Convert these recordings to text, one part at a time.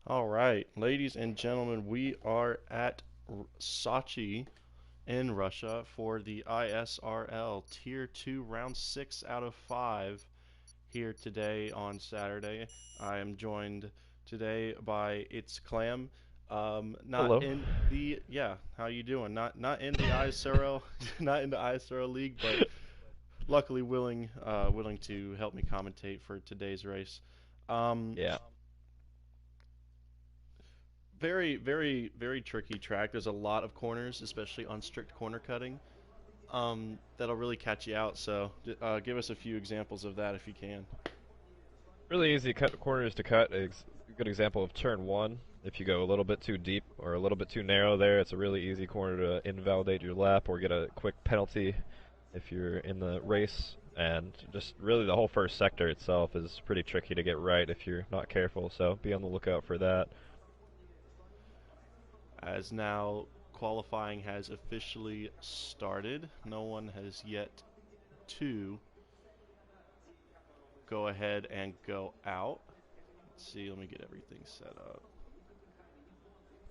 All right, ladies and gentlemen, we are at Sochi in Russia for the ISRL Tier 2 Round 6 out of 5 here today on Saturday. I am joined today by It's Clam. Not Hello. in the how you doing? Not in the ISRL, not in the ISRL league, but luckily willing to help me commentate for today's race. Um, Yeah. very tricky track. There's a lot of corners, especially on strict corner cutting. That'll really catch you out. So, give us a few examples of that if you can. Really easy cut corners to cut. A good example of turn one. If you go a little bit too deep or a little bit too narrow there, it's a really easy corner to invalidate your lap or get a quick penalty if you're in the race. And just really the whole first sector itself is pretty tricky to get right if you're not careful. So be on the lookout for that. As now qualifying has officially started, no one has yet to go ahead and go out. Let's see. Let me get everything set up.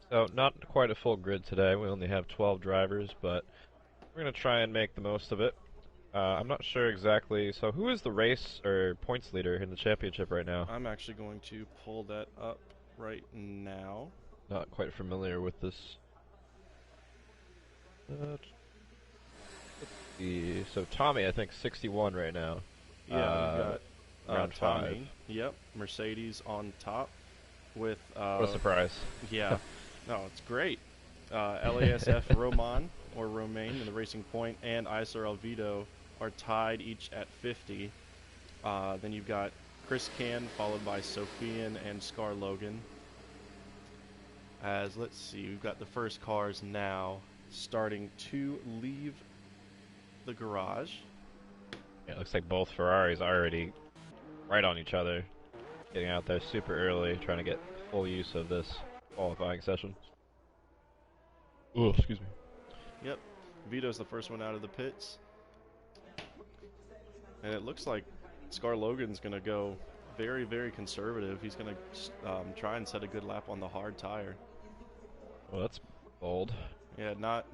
So not quite a full grid today. We only have 12 drivers, but we're going to try and make the most of it. I'm not sure exactly. So who is the race or points leader in the championship right now? I'm actually going to pull that up right now. Not quite familiar with this. Let's see. So Tommy, I think 61 right now. Yeah, we've got Round five. Tommy. Yep, Mercedes on top with What a surprise! yeah. No, it's great. LASF Roman or Romain in the Racing Point and ISRL Vito are tied each at 50. Then you've got Chris Can followed by Sophian and Scar Logan. As let's see, we've got the first cars now starting to leave the garage. Yeah, it looks like both Ferraris already right on each other, getting out there super early, trying to get full use of this qualifying session. Oh, excuse me. Yep, Vito's the first one out of the pits, and it looks like Scar Logan's going to go very conservative. He's going to try and set a good lap on the hard tire. Well, that's bold. Yeah, not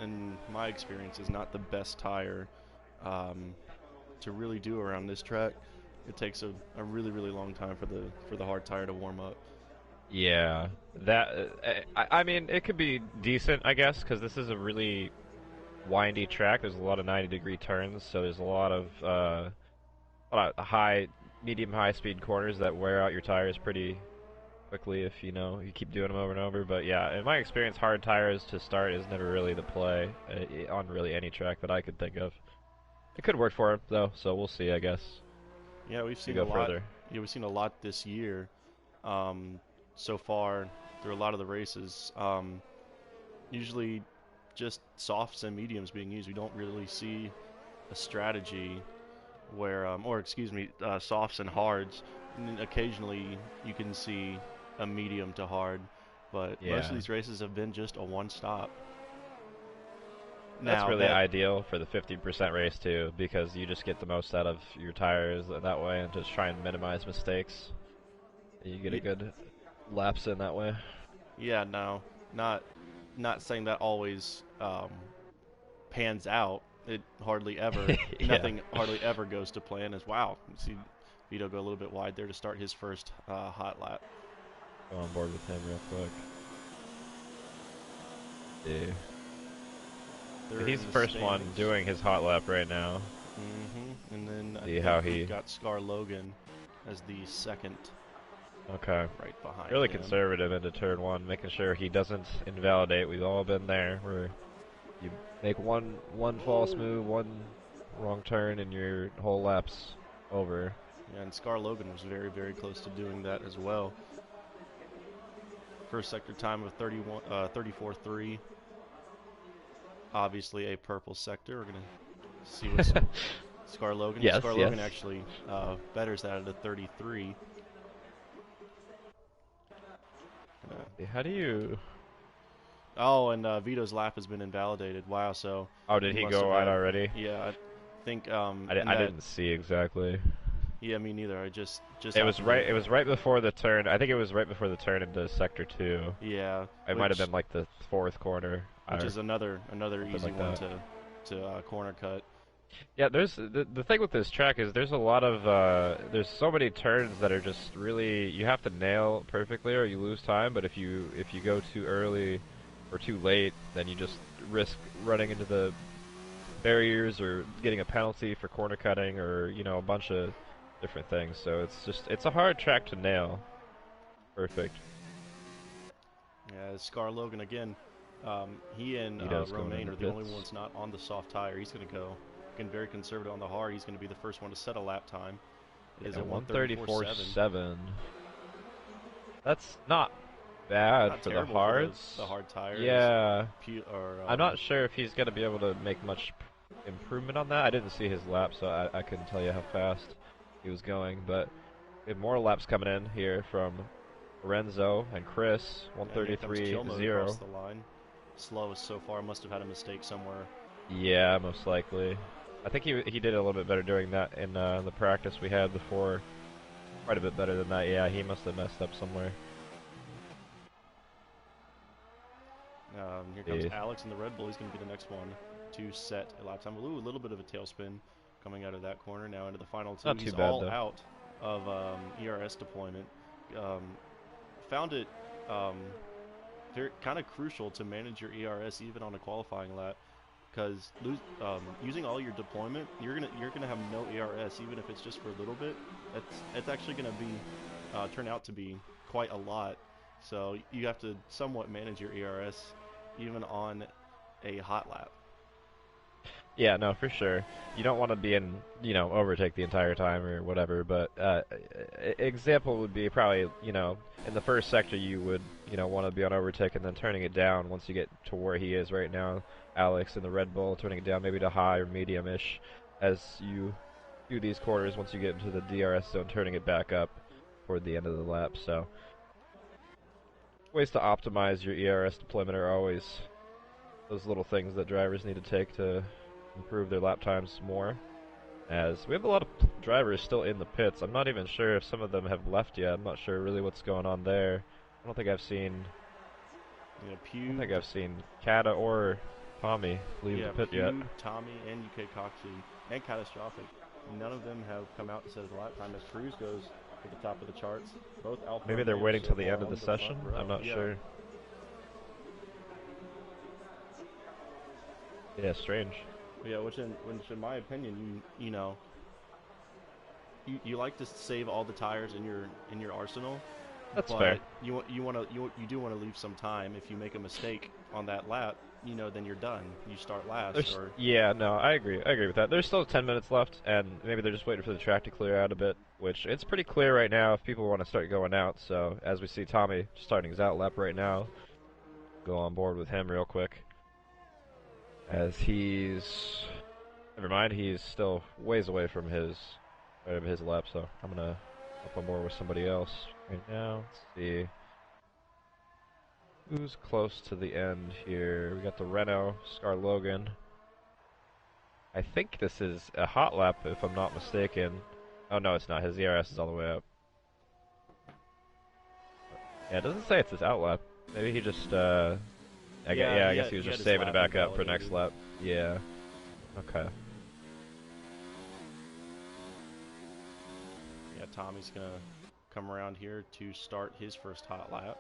in my experience is not the best tire um, to really do around this track. It takes a really long time for the hard tire to warm up. Yeah, that. I mean, it could be decent, I guess, because this is a really windy track. There's a lot of 90-degree turns, so there's a lot of medium, high speed corners that wear out your tires pretty quickly if you keep doing them over and over. But yeah, in my experience, hard tires to start is never really the play on really any track that I could think of. It could work for him though, so we'll see, I guess. Yeah, we've To seen a go lot. further. Yeah, we've seen a lot this year um, so far through a lot of the races. Usually, just softs and mediums being used. We don't really see a strategy where, or excuse me, softs and hards. And occasionally, you can see a medium to hard, but most of Yeah, these races have been just a one stop. that's Now really that ideal for the 50% race too, because you just get the most out of your tires that way and just try and minimize mistakes. You get a good laps in that way. yeah, no, not not saying that always pans out. It hardly ever, Yeah, nothing hardly ever goes to plan. As wow, you see Vito go a little bit wide there to start his first hot lap. go on board with him real quick. Yeah. They're He's in the the first one standings. doing his hot lap right now. And then I See think how we've he. got Scar Logan as the second, Okay. right behind Really him. conservative into turn one, making sure he doesn't invalidate. We've all been there where you make one false Oh, move, one wrong turn, and your whole lap's over. yeah, and Scar Logan was very close to doing that as well. First sector time of 34.3. Obviously a purple sector. We're gonna see what Scar Logan. Yes, Scar yes. Logan actually betters that at a 33. Uh, How do you? oh, and Vito's lap has been invalidated. Wow, so Oh, he did he must have go wide had. already? Yeah, I think I in that. didn't see exactly. Yeah, me neither. I just It was happened to. right. It was right before the turn. I think it was right before the turn into sector 2. Yeah, It might have been like the fourth corner which or is another something easy like one that. to corner cut. Yeah, there's the thing with this track is there's a lot of there's so many turns that are just really you have to nail perfectly or you lose time. But if you go too early or too late, then you just risk running into the barriers or getting a penalty for corner cutting or a bunch of different things. So it's a hard track to nail perfect. Yeah, Scar Logan again. He and Ito's going Romain into are the only pits. ones not on the soft tire. He's going to go again very conservative on the hard. He's going to be the first one to set a lap time. It is Yeah, a 134.7. 134.7. That's not bad Not for the terrible for the hards. hard tires. Yeah, Or I'm not sure if he's going to be able to make much improvement on that. I didn't see his lap, so I couldn't tell you how fast he was going. But we have more laps coming in here from Lorenzo and Chris. and here comes Kill Mode across 133.0. the line. Slowest so far. Must have had a mistake somewhere. Yeah, most likely. I think he did a little bit better doing that in the practice we had before. Quite a bit better than that. Yeah, he must have messed up somewhere. Here comes Alex in the Red Bull. He's going to be the next one to set a lap time. Ooh, a little bit of a tailspin coming out of that corner. Now into the final two. Not too He's bad all though. out of ERS deployment. Um, found it very kind of crucial to manage your ERS even on a qualifying lap, because using all your deployment, you're gonna have no ERS even if it's just for a little bit. It's actually gonna be turn out to be quite a lot. So you have to somewhat manage your ERS even on a hot lap. Yeah, no, for sure. You don't want to be in, overtake the entire time or whatever, but example would be probably, in the first sector you would, want to be on overtake and then turning it down once you get to where he is right now, Alex in the Red Bull, turning it down maybe to high or medium-ish as you do these corners once you get into the DRS zone, turning it back up toward the end of the lap. So ways to optimize your ERS deployment are always those little things that drivers need to take to improve their lap times more. As we have a lot of drivers still in the pits. I'm not even sure if some of them have left yet. I'm not sure really what's going on there. I don't think I've seen. I don't think I've seen Kata or Tommy leave the pit yet. Tommy, and UK Coxey, and Catastrophic. None of them have come out to set a lap time as Cruz goes to the top of the charts. Both Alpha Maybe they're Romeo waiting so till the far end of on the session. front row. I'm not Yeah. sure. Yeah, strange. Yeah, which in my opinion, you like to save all the tires in your arsenal, That's but fair. you do want to leave some time. If you make a mistake on that lap, then you're done. You start last, or Yeah, no, I agree. I agree with that. There's still 10 minutes left, and maybe they're just waiting for the track to clear out a bit, which it's pretty clear right now if people want to start going out. So as we see Tommy starting his out lap right now, go on board with him real quick. As never mind, he's still ways away from his lap, so I'm gonna hop on board with somebody else right now. Let's see. Who's close to the end here? We got the Renault, Scar Logan. I think this is a hot lap, if I'm not mistaken. Oh no, it's not. His ERS is all the way up. Yeah, it doesn't say it's his out lap. Maybe he just, I guess he was just saving it back up for next lap. Yeah. Okay. Yeah, Tommy's gonna come around here to start his first hot lap.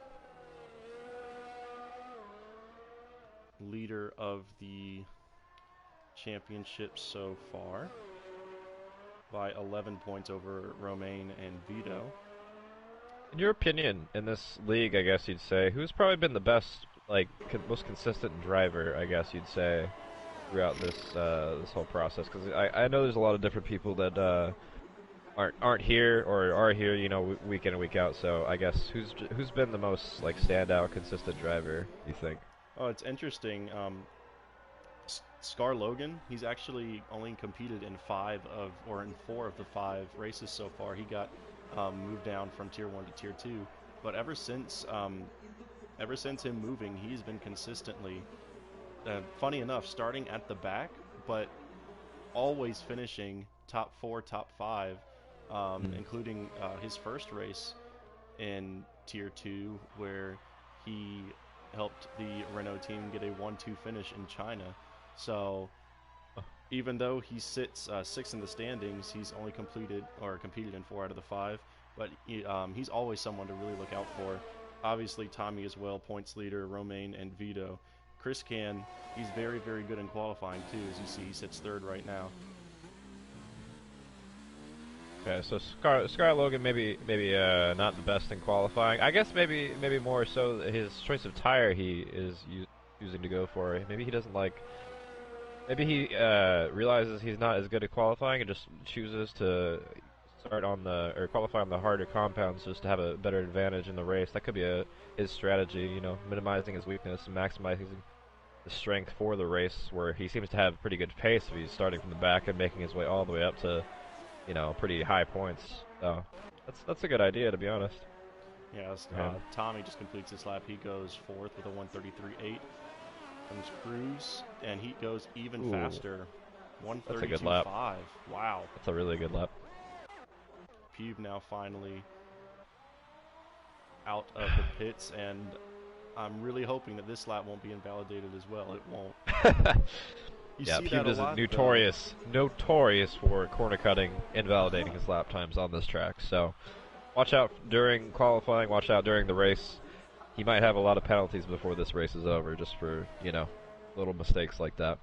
Leader of the championship so far by 11 points over Romain and Vito. In your opinion, in this league, I guess you'd say, who's probably been the best, most consistent driver, I guess you'd say, throughout this whole process? Because I know there's a lot of different people that aren't here or are here, week in and week out. So I guess who's been the most standout, consistent driver? You think? Oh, it's interesting. Scar Logan, he's actually only competed in 4 of the 5 races so far. He got moved down from Tier 1 to Tier 2, but ever since him moving, he's been consistently, funny enough, starting at the back, but always finishing top 4, top 5 Mm. including his first race in Tier 2, where he helped the Renault team get a 1-2 finish in China. So even though he sits sixth in the standings, he's only completed or competed in 4 out of the 5. But he's always someone to really look out for. Obviously, Tommy as well, points leader, Romain, and Vito. Chris Can, he's very, very good in qualifying too. As you see, he sits third right now. Okay, so Scar Logan maybe not the best in qualifying. I guess maybe more so his choice of tire he is using to go for. Maybe he doesn't like. Maybe he realizes he's not as good at qualifying and just chooses to start on the or qualify on the harder compounds just to have a better advantage in the race. That could be his strategy, minimizing his weakness and maximizing the strength for the race. Where he seems to have pretty good pace if he's starting from the back and making his way all the way up to pretty high points. So that's a good idea, to be honest. Yes, For him. Tommy just completes this lap. He goes fourth with a 1:33.8. Comes Cruz, and he goes even Ooh, faster, that's a good lap. 1:32.5. Wow. That's a really good lap. Pube now finally out of the pits, and I'm really hoping that this lap won't be invalidated as well. It won't. You Yeah, see that Pube a is lot, though. notorious for corner cutting, invalidating his lap times on this track. So watch out during qualifying. Watch out during the race. He might have a lot of penalties before this race is over, just for little mistakes like that.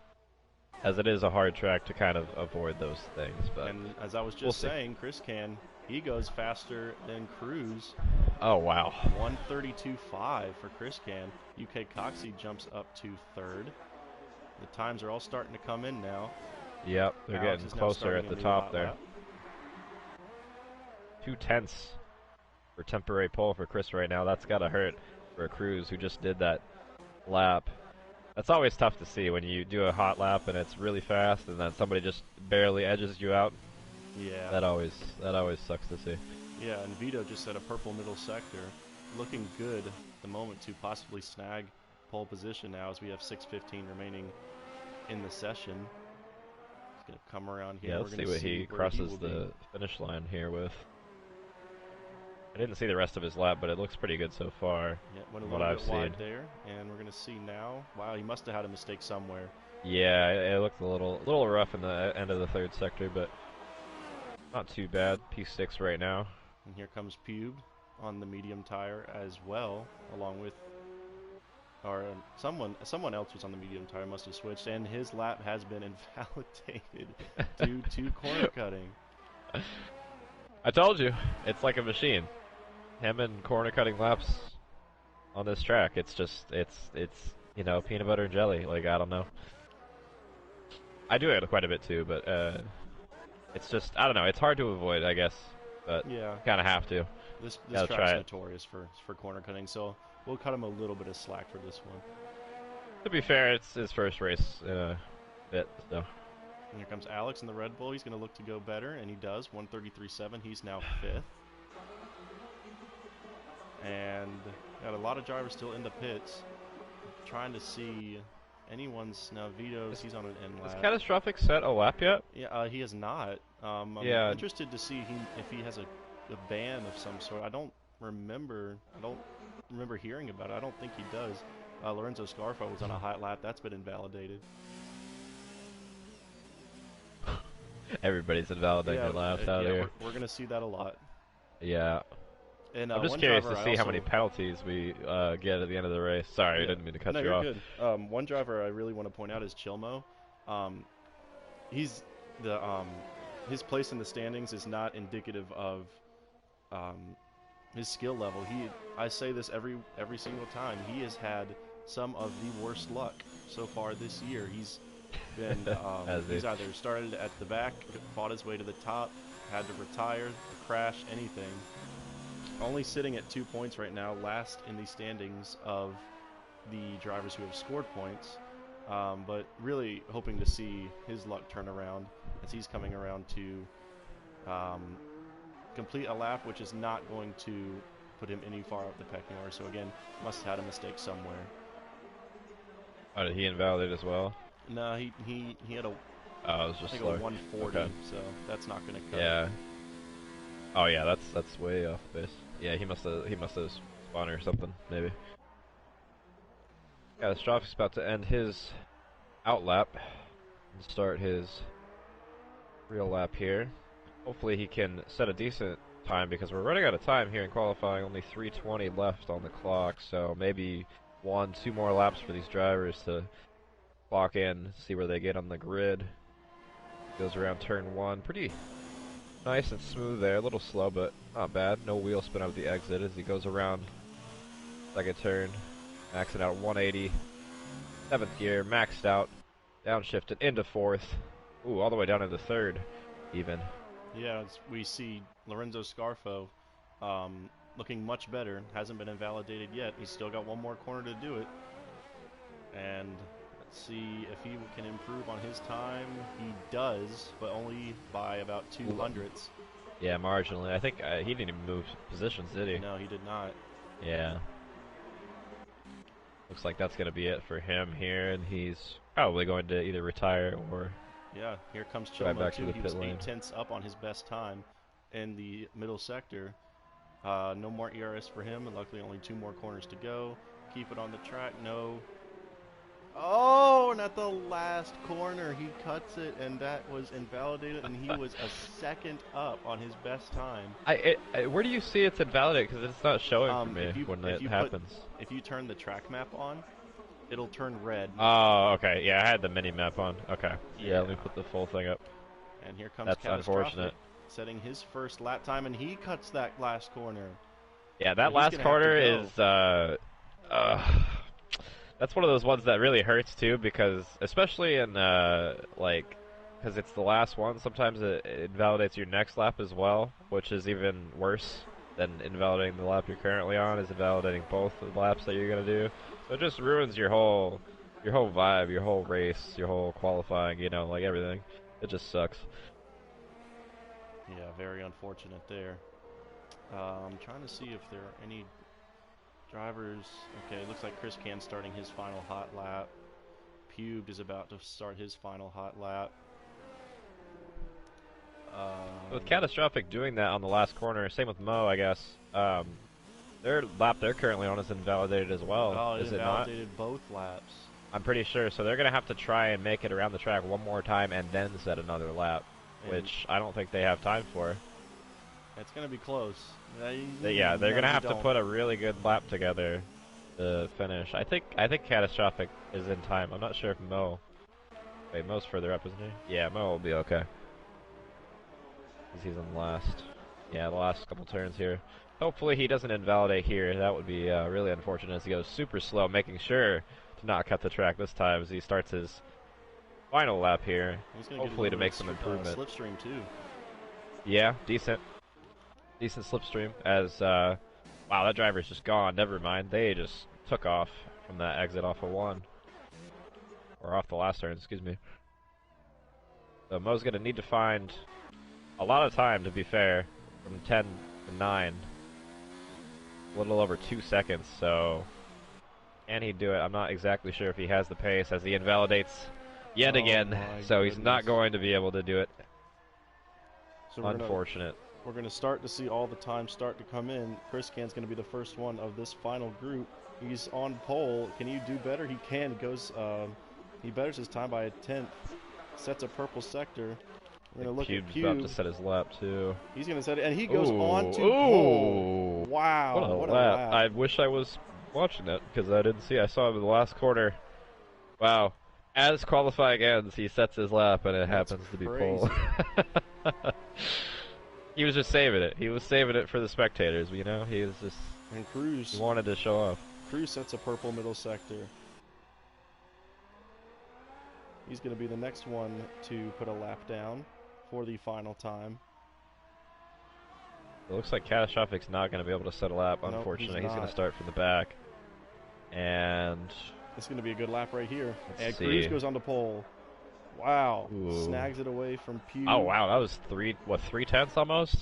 As it is a hard track to kind of avoid those things, but And as I was we'll just see. saying, Chris Can, he goes faster than Cruz. Oh wow. 1:32.5 for Chris Can. UK Coxie jumps up to third. The times are all starting to come in now. Yep, they're Alex getting is now closer starting at a the new top hot there. lap. 2/10 for temporary pole for Chris right now. That's gotta hurt for a Cruz who just did that lap. That's always tough to see when you do a hot lap and it's really fast, and then somebody just barely edges you out. Yeah. That always sucks to see. Yeah, and Vito just at a purple middle sector. Looking good at the moment to possibly snag pole position now as we have 6:15 remaining in the session. He's going to come around here. Yeah, We're let's going see to what see he where he crosses will be. the finish line here with. I didn't see the rest of his lap, but it looks pretty good so far, Yeah, went a from what little I've bit wide seen. there, and we're going to see now. Wow, he must have had a mistake somewhere. Yeah, it looked a little rough in the end of the third sector, but not too bad. P6 right now. And here comes Pube on the medium tire as well, along with or someone else was on the medium tire, must have switched, and his lap has been invalidated due to corner cutting. I told you, it's like a machine. Him and corner cutting laps on this track. It's just it's peanut butter and jelly. Like, I don't know. I do it quite a bit too, but it's just, I don't know. It's hard to avoid, I guess, but Yeah, kind of have to. this Gotta track's try it. notorious for corner cutting, so we'll cut him a little bit of slack for this one. To be fair, it's his first race in a bit, so. And here comes Alex in the Red Bull. He's going to look to go better, and he does. 1:33.7. He's now fifth. And got a lot of drivers still in the pits. Trying to see anyone's now. Vito's, he's on an end Has lap. Catastrophic set a lap yet? Yeah, he has not. I'm Yeah, interested to see if he has a ban of some sort. I don't remember. I don't remember hearing about it. I don't think he does. Lorenzo Scarfo was on a hot lap. That's been invalidated. everybody's invalidating their laps out yeah, here. we're gonna see that a lot. Yeah. And I'm just one curious driver to I see how many also penalties we get at the end of the race. Sorry, I yeah didn't mean to cut no, you you're off. good. One driver I really want to point out is Chilmo. Um, he's the his place in the standings is not indicative of um, his skill level. I say this every single time. He has had some of the worst luck so far this year. He's been As he's he. either started at the back, fought his way to the top, had to retire, crash, anything. Only sitting at 2 points right now, last in the standings of the drivers who have scored points. But really hoping to see his luck turn around as he's coming around to um, complete a lap, which is not going to put him any far up the pecking order. So again, must have had a mistake somewhere. Oh, did he invalidate as well? No, he had a Oh, it was I just think a slow. 140, Okay. so that's not going to cut it. Yeah. Oh yeah, that's way off base. Yeah, he must have spawned or something maybe. Yeah, Strophi's about to end his outlap and start his real lap here. Hopefully he can set a decent time because we're running out of time here in qualifying. Only 3:20 left on the clock, so maybe 1, 2 more laps for these drivers to clock in, see where they get on the grid. Goes around turn 1, pretty nice and smooth there. A little slow, but not bad. No wheel spin out of the exit as he goes around second turn, maxing out 180. Seventh gear, maxed out, downshifted into fourth. Ooh, all the way down into third, even. Yeah, we see Lorenzo Scarfo looking much better. Hasn't been invalidated yet. He's still got one more corner to do it. And let's see if he can improve on his time. He does, but only by about 200ths. Yeah, marginally. I think he didn't even move positions, did he? No, he did not. Yeah. Looks like that's going to be it for him here, and he's probably going to either retire or yeah, here comes drive Chomo back too. to the He pit was lane. 8 tenths up on his best time in the middle sector. No more ERS for him, and luckily only 2 more corners to go. Keep it on the track. No. Oh, and at the last corner, he cuts it, and that was invalidated, and he was a second up on his best time. Where do you see it's invalidated? Because it's not showing for me when if it you happens. if you turn the track map on, it'll turn red. Oh, okay. Yeah, I had the mini map on. Okay. Yeah. Let me put the full thing up. And here comes That's Catastrophic, unfortunate. setting his first lap time, and he cuts that last corner. Yeah, that So last corner is that's one of those ones that really hurts too, because especially in like, because it's the last one. Sometimes it invalidates your next lap as well, which is even worse than invalidating the lap you're currently on. Is invalidating both of the laps that you're gonna do. So it just ruins your whole vibe, your whole race, your whole qualifying. You know, like everything. It just sucks. Yeah, very unfortunate there. I'm trying to see if there are any drivers. Okay, it looks like Chris Can starting his final hot lap. Pubed is about to start his final hot lap. With Catastrophic doing that on the last corner, same with Mo, I guess. Their lap they're currently on is invalidated as well. Oh, it is it not? invalidated both laps. I'm pretty sure. So they're gonna have to try and make it around the track one more time and then set another lap, which I don't think they have time for. It's gonna be close. Yeah, they're gonna have to put a really good lap together to finish. I think Catastrophic is in time. I'm not sure if Mo. Wait, Mo's further up, isn't he? Yeah, Mo will be okay. He's in last. Yeah, the last couple turns here. Hopefully he doesn't invalidate here. That would be really unfortunate as he goes super slow, making sure to not cut the track this time as he starts his final lap here. Hopefully to make some improvement. Slipstream too. Yeah, decent slipstream as wow, that driver's just gone. Never mind. They just took off from that exit off of 1. Or off the last turn, excuse me. So Mo's gonna need to find a lot of time, to be fair, from 10 to 9. A little over 2 seconds, so can he do it? I'm not exactly sure if he has the pace as he invalidates yet again, so he's not going to be able to do it. So unfortunate. We're going to start to see all the time start to come in. Chris Can's going to be the first one of this final group. He's on pole. Can he do better? He can. He betters his time by a 10th. Sets a purple sector. We're going to look at Pube. About to set his lap, too. He's going to set it, and he goes on to pole. Wow. What a lap. I wish I was watching that, because I didn't see. I saw him in the last corner. Wow. As qualifying ends, he sets his lap, and it happens to be pole. He was just saving it. He was saving it for the spectators, you know? He was just... And Cruz. He wanted to show off. Cruz sets a purple middle sector. He's going to be the next one to put a lap down for the final time. It looks like Catastrophic's not going to be able to set a lap, unfortunately. He's going to start from the back. And... It's going to be a good lap right here. And Cruz goes on the pole. Wow. Ooh. Snags it away from Pugh. Oh, wow. That was 3 tenths almost?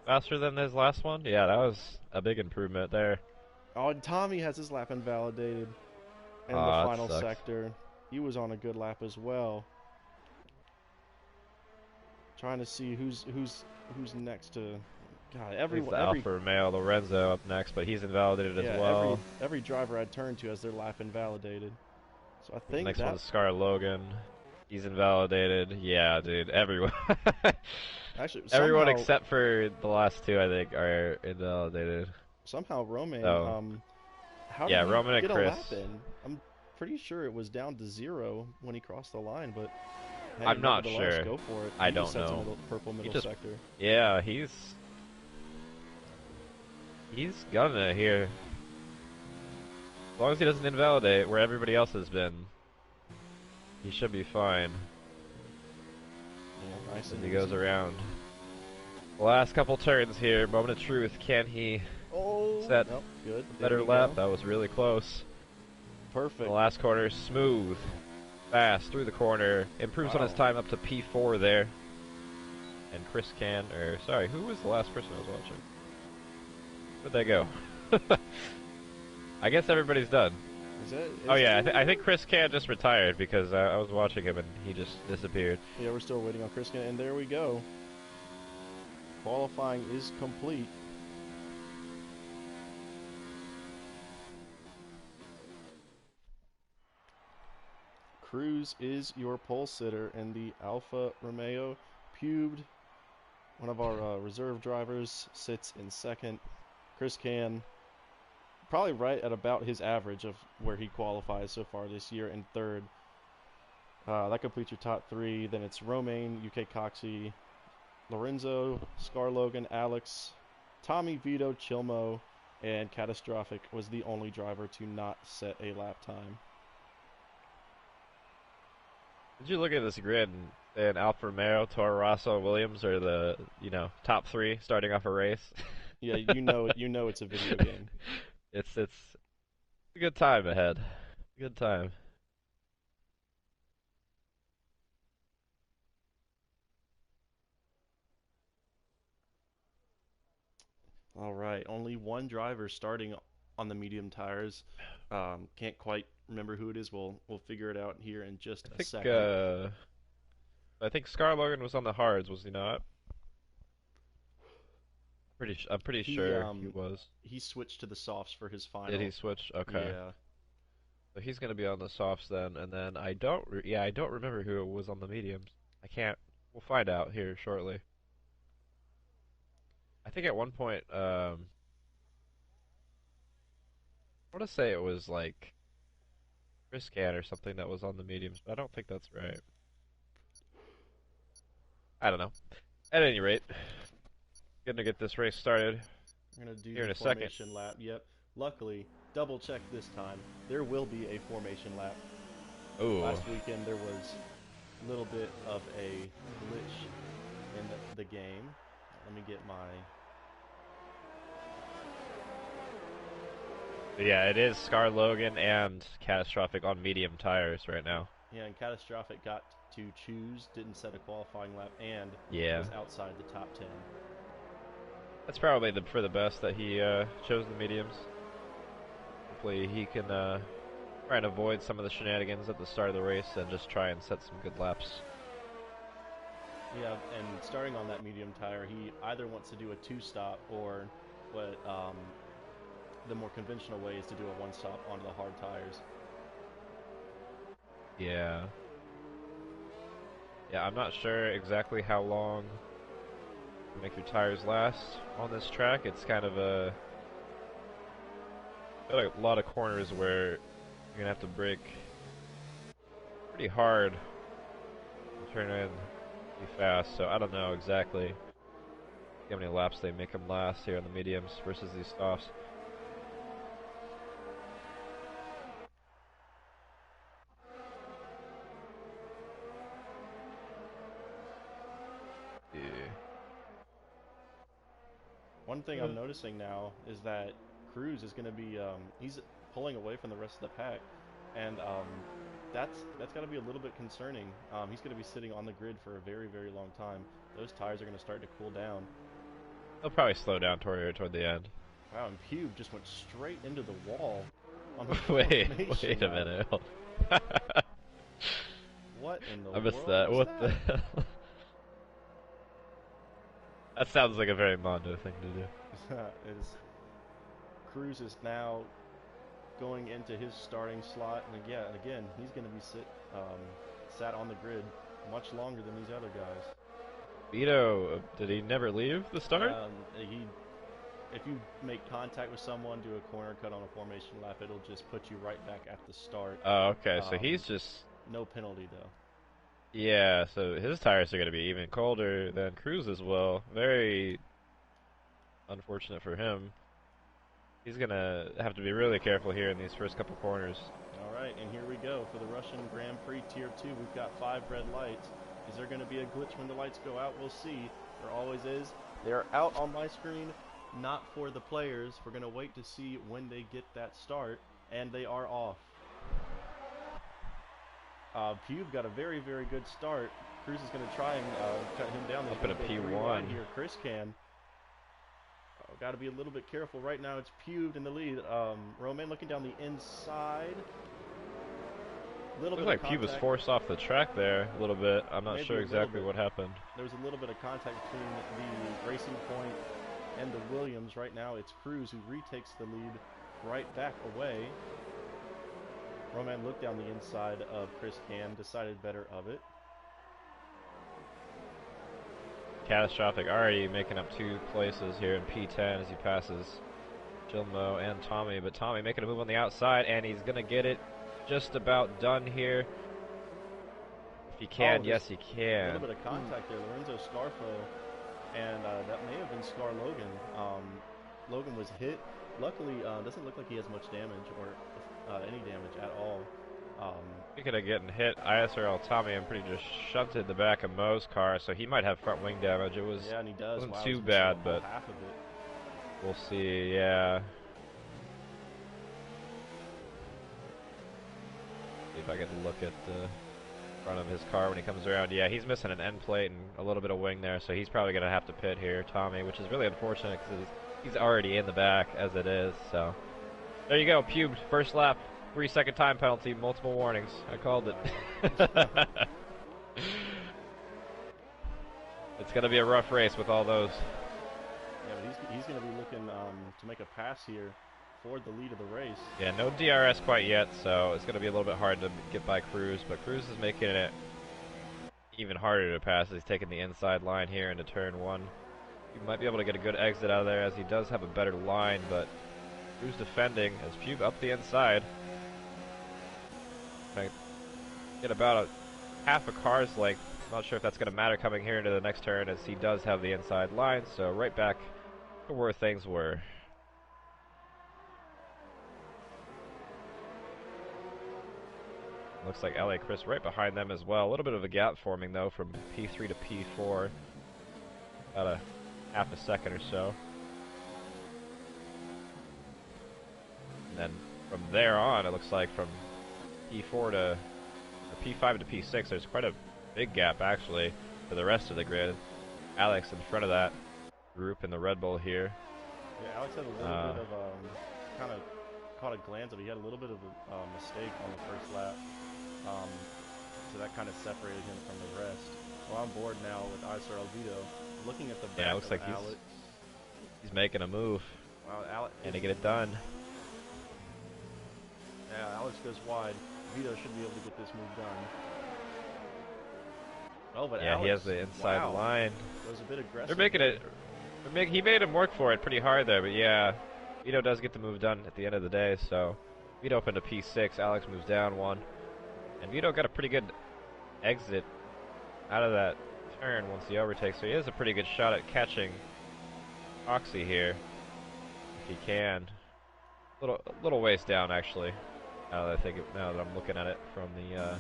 Faster than his last one? Yeah, that was a big improvement there. Oh, and Tommy has his lap invalidated in the final sector. He was on a good lap as well. Trying to see who's next to God, I think it's everyone, the Alfa Romeo Lorenzo up next, but he's invalidated as yeah, well. every driver I turn to has their lap invalidated. So I I think the think next that one's Scar Logan. He's invalidated. Yeah, dude. Everyone. actually Everyone except for the last two, I think, are invalidated. somehow Romain, So, how did yeah, he Roman and get a Chris. lap in? I'm pretty sure it was down to 0 when he crossed the line, but hey, I'm not nevertheless, sure. go for it. I He just don't sent some know. middle, purple He middle just, sector. yeah, he's gonna here. As long as he doesn't invalidate where everybody else has been, he should be fine. Yeah, nice As and he easy. goes around. The last couple turns here, moment of truth. Can he Oh, set nope, good. a There better we lap? go. That was really close. The Perfect. last corner, smooth, fast through the corner. Improves on his Wow. time up to P4 there. And Chris sorry, who was the last person I was watching? Where'd they go? I guess everybody's done. Oh Is yeah, everyone I think done? Chris Can just retired because I was watching him and he just disappeared. Yeah, we're still waiting on Kriskin, and there we go. Qualifying is complete. Cruz is your pole sitter, and the Alfa Romeo Pubed, one of our reserve drivers, sits in second. Chris Can, probably right at about his average of where he qualifies so far this year, in third. That completes your top three. Then it's Romain, UK Coxey, Lorenzo, Scar Logan, Alex, Tommy, Vito, Chilmo, and Catastrophic was the only driver to not set a lap time. Did you look at this grid and Alfa Romeo, Toro Rosso, Williams are the top three starting off a race? Yeah, you know it's a video game. It's a good time ahead. Good time. All right, only one driver starting on the medium tires. Can't quite remember who it is. We'll figure it out here in just I a think second. I think Scar Logan was on the hards, was he not? I'm pretty He sure he um was. he switched to the softs for his Did he final. switch? Okay. Yeah, So he's gonna be on the softs then, and then I don't remember who was on the mediums. I can't. We'll find out here shortly. I think at one point, I want to say it was like Chris Can or something that was on the mediums, but I don't think that's right. I don't know. At any rate, gonna get this race started we're gonna do here the in a second. formation lap. Yep. Luckily, double check this time. There will be a formation lap. Ooh. Last weekend there was a little bit of a glitch in the game. Let me get my. Yeah, it is Scar Logan and Catastrophic on medium tires right now. Yeah, and Catastrophic got to choose, didn't set a qualifying lap, and Yeah. was outside the top 10. That's probably for the best that he chose the mediums. Hopefully he can try and avoid some of the shenanigans at the start of the race and just try and set some good laps. Yeah, and starting on that medium tire, he either wants to do a two-stop or what the more conventional way is to do a one-stop onto the hard tires. Yeah. Yeah, I'm not sure exactly how long to make your tires last on this track. It's kind of a lot of corners where you're gonna have to brake pretty hard and turn in pretty fast. So I don't know exactly how many laps they make them last here on the mediums versus these softs. Yeah. One thing I'm noticing now is that Cruz is going to be he's pulling away from the rest of the pack, and that's got to be a little bit concerning. He's going to be sitting on the grid for a very long time. Those tires are going to start to cool down. They'll probably slow down toward the end. Wow, and Pube just went straight into the wall on the wait formation a lap. minute. What in the I missed world that. was What the that? hell? That sounds like a very Mondo thing to do. Is Cruz is now going into his starting slot, and again, he's going to be sat on the grid much longer than these other guys. Vito, did he never leave the start? If you make contact with someone, do a corner cut on a formation lap, it'll just put you right back at the start. Oh, okay, so Um, he's just... no penalty though. Yeah, so his tires are going to be even colder than Cruz as well. Very unfortunate for him. He's going to have to be really careful here in these first couple corners. All right, and here we go for the Russian Grand Prix Tier 2. We've got 5 red lights. Is there going to be a glitch when the lights go out? We'll see. There always is. They're out on my screen, not for the players. We're going to wait to see when they get that start, and they are off. Pube got a very, very good start. Cruz is going to try and cut him down. Up at a P1 here. Chris can. Got to be a little bit careful. Right now it's Pube in the lead. Romain looking down the inside. Looks like Pube was forced off the track there a little bit. I'm not sure exactly what happened. There was a little bit of contact between the Racing Point and the Williams. Right now it's Cruz who retakes the lead right back away. Romain looked down the inside of Chris Can, decided better of it. Catastrophic, already making up 2 places here in P10 as he passes Gilmo and Tommy, but Tommy making a move on the outside, and he's going to get it just about done here. If he can, yes he can. A little bit of contact there, Lorenzo Scarfo, and that may have been Scar Logan. Logan was hit. Luckily, doesn't look like he has much damage or any damage at all. Speaking of getting hit, ISRL Tommy, I'm pretty just shunted the back of Mo's car, so he might have front wing damage. It was and he does. Wasn't too bad, but half of it. We'll see. Yeah. See if I can look at the front of his car when he comes around. Yeah, he's missing an end plate and a little bit of wing there, so he's probably going to have to pit here, Tommy, which is really unfortunate because he's already in the back as it is. So there you go, Pube, first lap. 3-second time penalty, multiple warnings. I called it. It's going to be a rough race with all those. Yeah, but he's going to be looking to make a pass here for the lead of the race. Yeah, no DRS quite yet, so it's going to be a little bit hard to get by Cruz, but Cruz is making it even harder to pass as he's taking the inside line here into turn 1. He might be able to get a good exit out of there as he does have a better line, but Cruz defending as Pube up the inside. Get about a half a car's length. Not sure if that's going to matter coming here into the next turn as he does have the inside line, so right back to where things were. Looks like LA Chris right behind them as well. A little bit of a gap forming though from P3 to P4. About a half a second or so. And then from there on, it looks like from P4 to P5 to P6, there's quite a big gap actually for the rest of the grid. Alex in front of that group in the Red Bull here. Yeah, Alex had a little bit of kind of caught a glance of. He had a little bit of a mistake on the first lap, so that kind of separated him from the rest. We're on board now with ISRL Vito, looking at the back. Yeah, it looks like Alex. He's making a move. Wow, Alex. And to get it done. Yeah, Alex goes wide. Vito should be able to get this move done. Oh, but yeah, Alex, he has the inside line. Was a bit aggressive. They're making it. He made him work for it pretty hard there, but yeah, Vito does get the move done at the end of the day. So Vito up into P6. Alex moves down 1, and Vito got a pretty good exit out of that turn once he overtakes. So he has a pretty good shot at catching Oxy here if he can. Little ways down actually. Now that I'm looking at it from the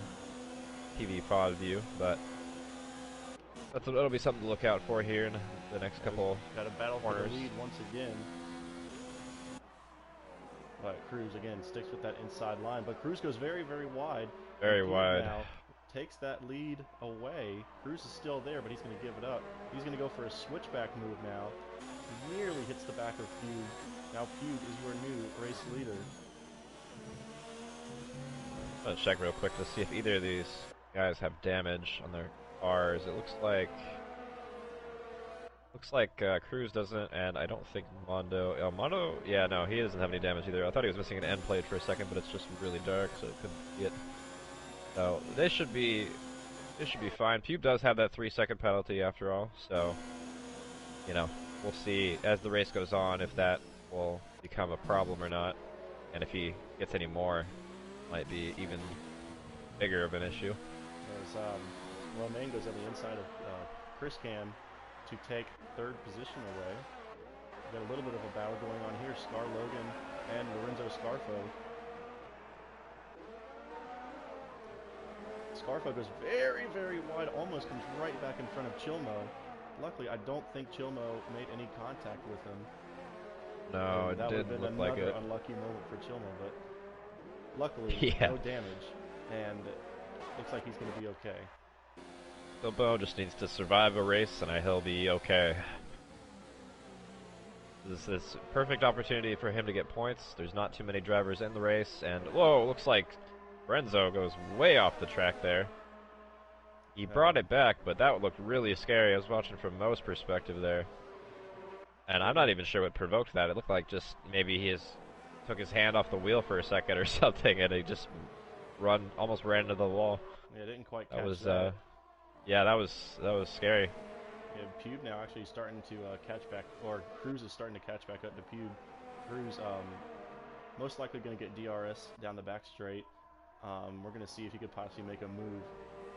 TV pod view, but that'll be something to look out for here in the next couple got a battle corners. For the lead once again. But Cruz again sticks with that inside line, but Cruz goes very, very wide. Very wide. Now takes that lead away. Cruz is still there, but he's going to give it up. He's going to go for a switchback move now. Nearly hits the back of Pube. Now Pube is your new race leader. I'm gonna check real quick to see if either of these guys have damage on their cars. It looks Looks like Cruz doesn't, and I don't think Mondo. Mondo, yeah, no, he doesn't have any damage either. I thought he was missing an end plate for a second, but it's just really dark, so it couldn't see it. So they should be fine. Pube does have that 3-second penalty after all, so you know we'll see as the race goes on if that will become a problem or not, and if he gets any more, might be even bigger of an issue. As Romain goes on the inside of Chris Cam to take third position away. We've got a little bit of a battle going on here. Scar Logan and Lorenzo Scarfo. Scarfo goes very, very wide, almost comes right back in front of Chilmo. Luckily, I don't think Chilmo made any contact with him. No, it that would have didn't been look like another it. unlucky moment for Chilmo, but luckily, Yeah. no damage, and looks like he's going to be okay. Bilbo just needs to survive a race, and he'll be okay. This is a perfect opportunity for him to get points. There's not too many drivers in the race, and whoa, looks like Renzo goes way off the track there. He brought it back, but that looked really scary. I was watching from Mo's perspective there. And I'm not even sure what provoked that. It looked like just maybe he took his hand off the wheel for a second or something, and he just almost ran into the wall. Yeah, didn't quite catch That was, that. yeah, that was scary. Yeah, Pube now actually starting to catch back, or Cruz is starting to catch back up to Pube. Cruz most likely going to get DRS down the back straight. We're going to see if he could possibly make a move.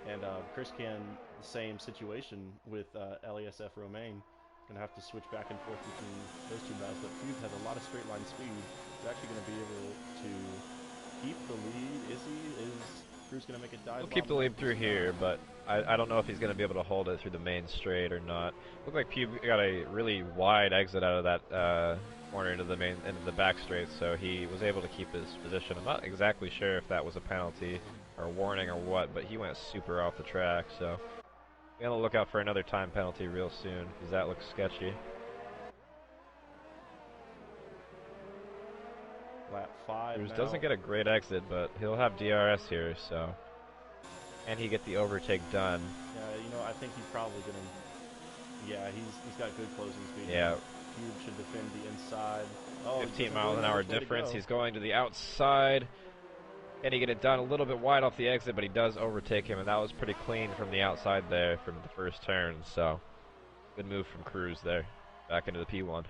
And Chris Can, the same situation with LASF Romain. Going to have to switch back and forth between those two guys. But Pube has a lot of straight line speed. He's actually going to be able to keep the lead. Is Cruz going to make a dive? He'll keep the lead through here, but I don't know if he's going to be able to hold it through the main straight or not. Looked like Pube got a really wide exit out of that corner into the back straight, so he was able to keep his position. I'm not exactly sure if that was a penalty or a warning or what, but he went super off the track, so we're going to look out for another time penalty real soon, because that looks sketchy. Lap 5 Cruz now. doesn't get a great exit, but he'll have DRS here, so can he get the overtake done? Yeah, I think he's probably going to. Yeah, he's got good closing speed. Yeah. Pube should defend the inside. 15 miles an hour difference. He's going to the outside. Can he get it done a little bit wide off the exit, but he does overtake him, and that was pretty clean from the outside there from the first turn, so good move from Cruz there. Back into the P1.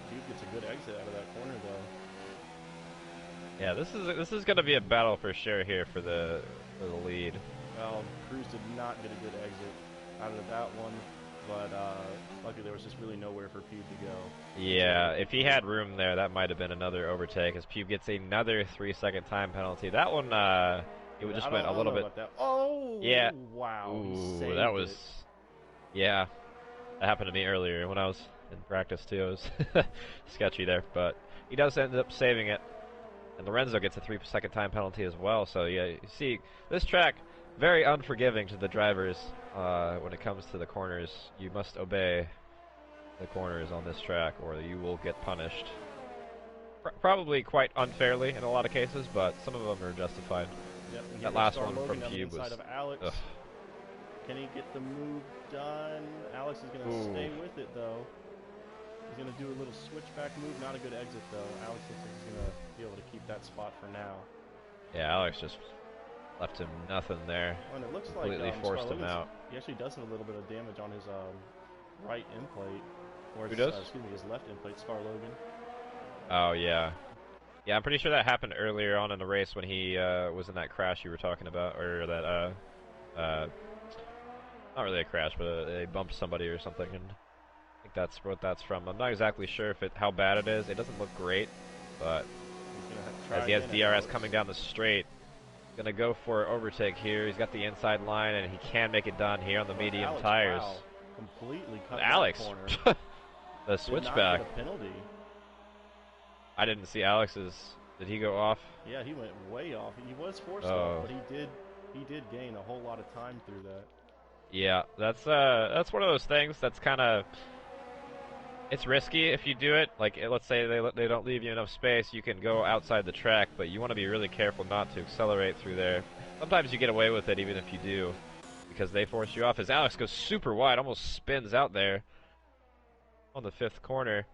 Pube gets a good exit out of that corner, though. Yeah, this is going to be a battle for sure here for the lead. Well, Cruz did not get a good exit out of that one, but luckily there was just really nowhere for Pube to go. Yeah, if he had room there, that might have been another overtake, as Pube gets another 3-second time penalty. That one, it just went a little bit. Oh, yeah. Wow. Ooh, that was. Yeah, that happened to me earlier when I was in practice too. It was sketchy there, but he does end up saving it. And Lorenzo gets a 3-second time penalty as well. So yeah, you see, this track very unforgiving to the drivers when it comes to the corners. You must obey the corners on this track, or you will get punished. Probably quite unfairly in a lot of cases, but some of them are justified. Yep, that last one from Pube was. Of Alex. Ugh. Can he get the move done? Alex is going to stay with it though. He's going to do a little switchback move. Not a good exit, though. Alex looks like he's going to be able to keep that spot for now. Yeah, Alex just left him nothing there. Oh, and it looks completely like forced him out. He actually does have a little bit of damage on his right end plate. Or Who does? Excuse me, his left end plate, Scar Logan. Oh, yeah. Yeah, I'm pretty sure that happened earlier on in the race when he was in that crash you were talking about. Or that, not really a crash, but they bumped somebody or something. And I think that's what that's from. I'm not exactly sure if how bad it is. It doesn't look great, but as he has DRS coming down the straight, gonna go for overtake here. He's got the inside line, and he can make it done here on the medium Alex, tires. wow. Completely cut Alex, that corner. the switchback. Did not get a penalty. I didn't see Alex's. Did he go off? Yeah, he went way off. He was forced off, but he did gain a whole lot of time through that. Yeah, that's one of those things that's kind of. It's risky if you do it. Like, let's say they don't leave you enough space, you can go outside the track, but you want to be really careful not to accelerate through there. Sometimes you get away with it even if you do. because they force you off. As Alex goes super wide, almost spins out there on the 5th corner.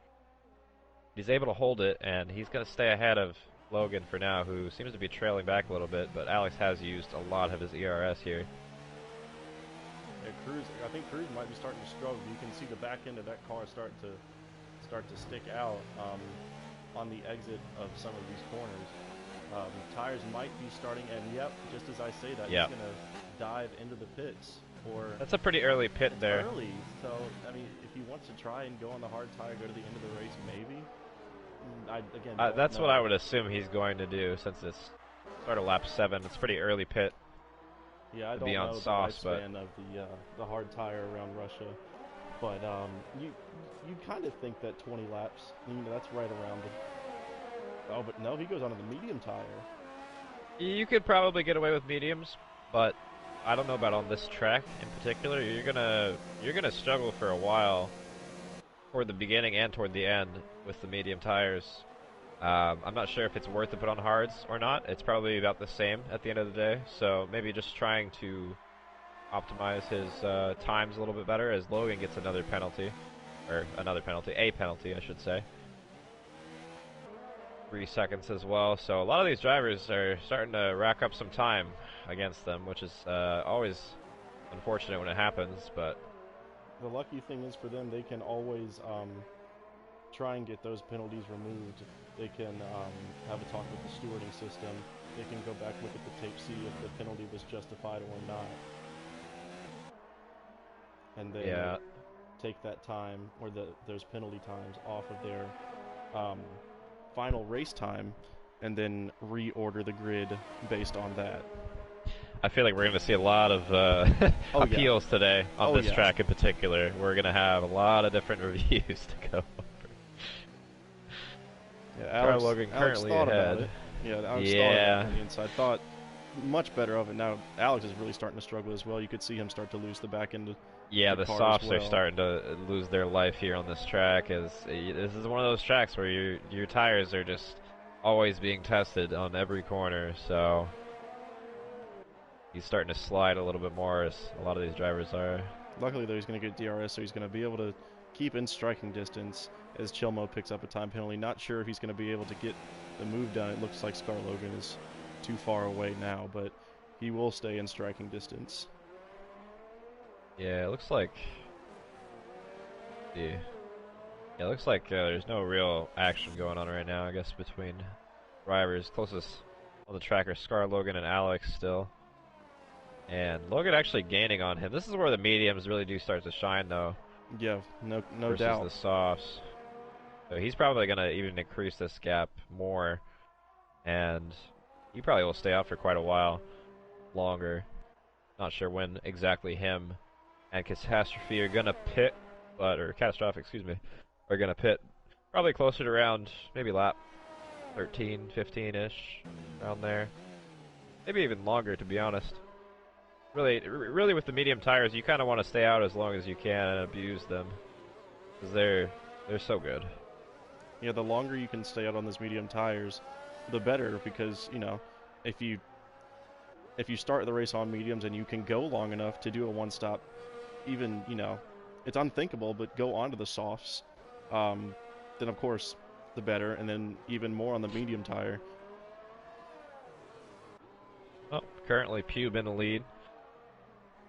He's able to hold it, and he's going to stay ahead of Logan for now, who seems to be trailing back a little bit, but Alex has used a lot of his ERS here. Yeah, Cruz. I think Cruz might be starting to struggle. You can see the back end of that car start to stick out on the exit of some of these corners. Tires might be starting, and yep, just as I say that, he's going to dive into the pits. That's a pretty early pit there. Early, so I mean, if he wants to try and go on the hard tire, go to the end of the race, maybe. That's what I would assume he's going to do, since it's start of lap 7. It's pretty early pit. Yeah, I don't know the lifespan of the hard tire around Russia, but you kind of think that 20 laps, that's right around the. Oh, but no, he goes onto the medium tire. You could probably get away with mediums, but I don't know about on this track in particular. You're gonna struggle for a while toward the beginning and toward the end with the medium tires. I'm not sure if it's worth to put on hards or not. It's probably about the same at the end of the day. So maybe just trying to optimize his times a little bit better as Logan gets another penalty, a penalty, I should say. 3 seconds as well. So a lot of these drivers are starting to rack up some time against them, which is always unfortunate when it happens, but the lucky thing is for them, they can always try and get those penalties removed. They can have a talk with the stewarding system. They can go back, look at the tape, see if the penalty was justified or not. And then take that time, or those penalty times, off of their final race time, and then reorder the grid based on that. I feel like we're going to see a lot of appeals today on this track in particular. We're going to have a lot of different reviews to go over. Yeah, Logan currently ahead. Yeah, Alex thought about it on the inside. Thought much better of it. Now Alex is really starting to struggle as well. You could see him start to lose the back end. Yeah, the softs are starting to lose their life here on this track. This is one of those tracks where your tires are just always being tested on every corner. So he's starting to slide a little bit more, as a lot of these drivers are. Luckily, though, he's going to get DRS, so he's going to be able to keep in striking distance as Chilmo picks up a time penalty. Not sure if he's going to be able to get the move done. It looks like Scar Logan is too far away now, but he will stay in striking distance. Yeah, it looks like. Yeah, it looks like there's no real action going on right now, I guess, between drivers. Closest on the track are Scar Logan and Alex still. And Logan actually gaining on him. This is where the mediums really do start to shine, though. Yeah, no versus doubt. The softs. So he's probably going to even increase this gap more. And he probably will stay out for quite a while longer. Not sure when exactly him and Catastrophe are going to pit, or Catastrophic, excuse me, are going to pit probably closer to around maybe lap 13, 15-ish, around there. Maybe even longer, to be honest. Really, with the medium tires, you kind of want to stay out as long as you can and abuse them, because they're so good. Yeah, the longer you can stay out on those medium tires, the better, because if you start the race on mediums and you can go long enough to do a one-stop, even it's unthinkable, but go onto the softs, then of course the better, and then even more on the medium tire. Well, currently Pube in the lead.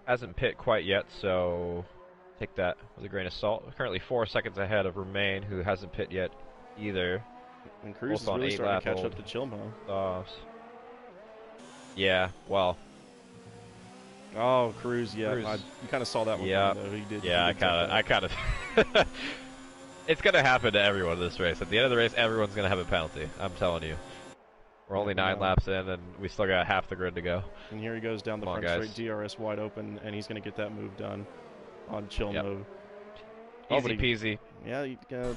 Hasn't pit quite yet, so take that with a grain of salt. Currently 4 seconds ahead of Romain, who hasn't pit yet either. And Cruz is really starting to catch up to Chilmo. Yeah, well. Oh, Cruz, yeah. You kind of saw that one. Yeah, though. He did. Yeah, I kind of. It's going to happen to everyone in this race. At the end of the race, everyone's going to have a penalty. I'm telling you. We're only 9 laps in, and we still got half the grid to go. And here he goes down the front straight, DRS wide open, and he's going to get that move done on Chilmo. Yep. Easy peasy. Yeah,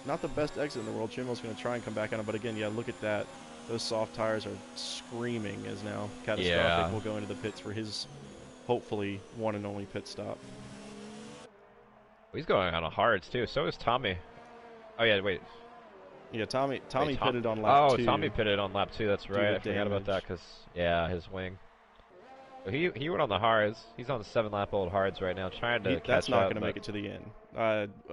not the best exit in the world. Chilmo's going to try and come back on it, but again, yeah, look at that. Those soft tires are screaming as now Catastrophic will go into the pits for his, hopefully, one and only pit stop. He's going on a hards, too. So is Tommy. Oh, yeah, wait. Yeah, Tommy pitted on lap 2. Oh, Tommy pitted on lap 2. That's right. I forgot about that because, his wing. He went on the hards. He's on 7 lap old hards right now, trying to That's catch not up, going to but make it to the end.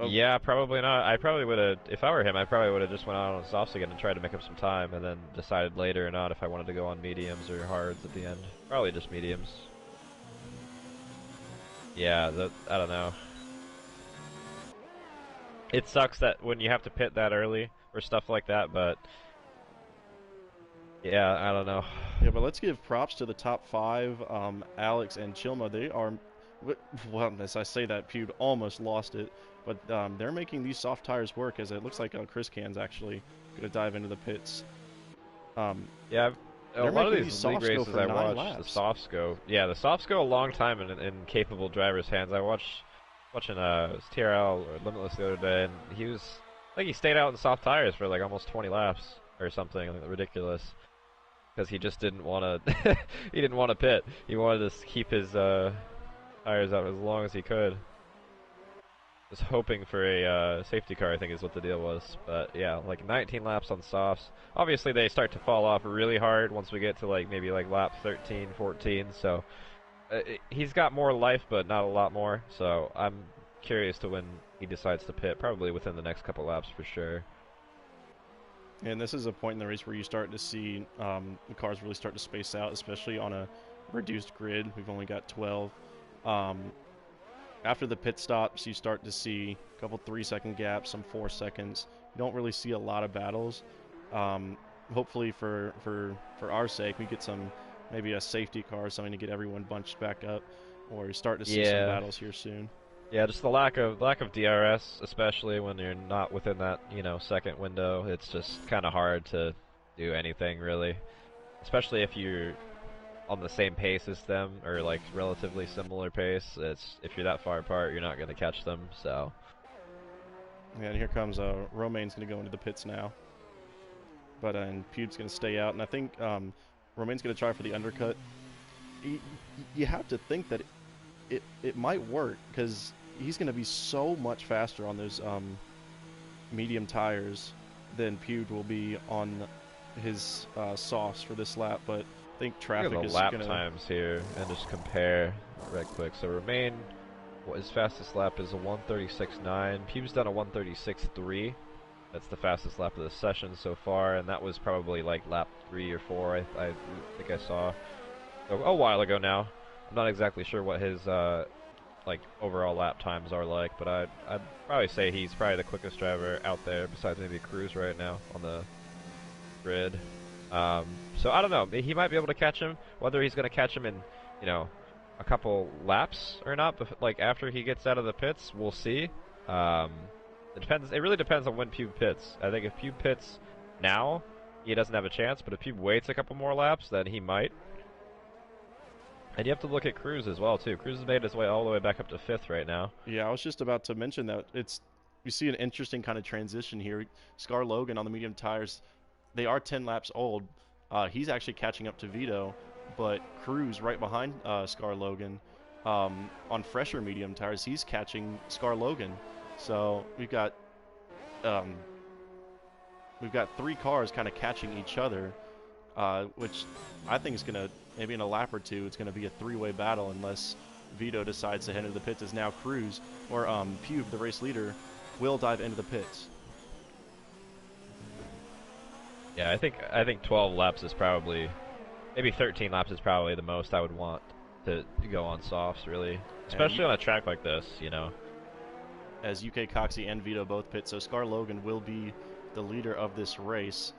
yeah, probably not. I probably would have, if I were him, I probably would have just went out on softs again and tried to make up some time, and then decided later or not if I wanted to go on mediums or hards at the end. Probably just mediums. Yeah, I don't know. It sucks that when you have to pit that early or stuff like that, but yeah, I don't know. Yeah, but let's give props to the top five, Alex and Chilma. They are, well, as I say that, Pewd almost lost it, but they're making these soft tires work, as it looks like Chris Can's actually going to dive into the pits. Um, Yeah, a they're lot of making these these league softs go races for I 9 laps. watch, the softs go. Yeah, the softs go a long time in capable drivers' hands. I watching TRL or Limitless the other day, and he was like he stayed out in soft tires for like almost 20 laps or something like ridiculous because he just didn't want to. He didn't want to pit. He wanted to keep his tires out as long as he could. Just hoping for a safety car, I think is what the deal was. But yeah, like 19 laps on softs. Obviously, they start to fall off really hard once we get to like maybe like lap 13, 14. So he's got more life, but not a lot more. So I'm curious to when he decides to pit. Probably within the next couple laps for sure. And this is a point in the race where you start to see the cars really start to space out, especially on a reduced grid. We've only got 12. Um, After the pit stops, you start to see a couple 3-second gaps, some 4 seconds. You don't really see a lot of battles. Um, Hopefully, for our sake, we get some maybe a safety car, something to get everyone bunched back up, or start to see some Yeah, battles here soon. yeah, just the lack of DRS, especially when you're not within that second window. It's just kind of hard to do anything really, especially if you're on the same pace as them or like relatively similar pace. It's if you're that far apart, you're not going to catch them. So And here comes Romaine's going to go into the pits now, but and Pewd's going to stay out, and I think Romaine's going to try for the undercut. You have to think that it might work because he's going to be so much faster on those medium tires than Pewd will be on his softs for this lap. But I think look at traffic the is lap going to. times here and just compare right quick. So Remain, what his fastest lap is a 136.9. Pube's done a 136.3. That's the fastest lap of the session so far, and that was probably like lap 3 or 4. I think I saw a while ago now. I'm not exactly sure what his like overall lap times are like, but I'd probably say he's probably the quickest driver out there besides maybe Cruz right now on the grid. So I don't know. He might be able to catch him. Whether he's going to catch him in, a couple laps or not, like after he gets out of the pits, we'll see. It depends. It really depends on when Pube pits. I think if Pube pits now, he doesn't have a chance. But if Pube waits a couple more laps, then he might. And you have to look at Cruz as well too. Cruz has made his way all the way back up to 5th right now. Yeah, I was just about to mention that we see an interesting kind of transition here. Scar Logan on the medium tires, they are 10 laps old. He's actually catching up to Vito, but Cruz right behind Scar Logan on fresher medium tires, he's catching Scar Logan. So um, we've got 3 cars kind of catching each other, which I think is going to, maybe in a lap or two, it's going to be a 3-way battle unless Vito decides to head into the pits, as now Cruz or Pube, the race leader, will dive into the pits. Yeah, I think 12 laps is probably, maybe 13 laps is probably the most I would want to go on softs, really, especially on a track like this, As UK Coxie and Vito both pit, so Scar Logan will be the leader of this race.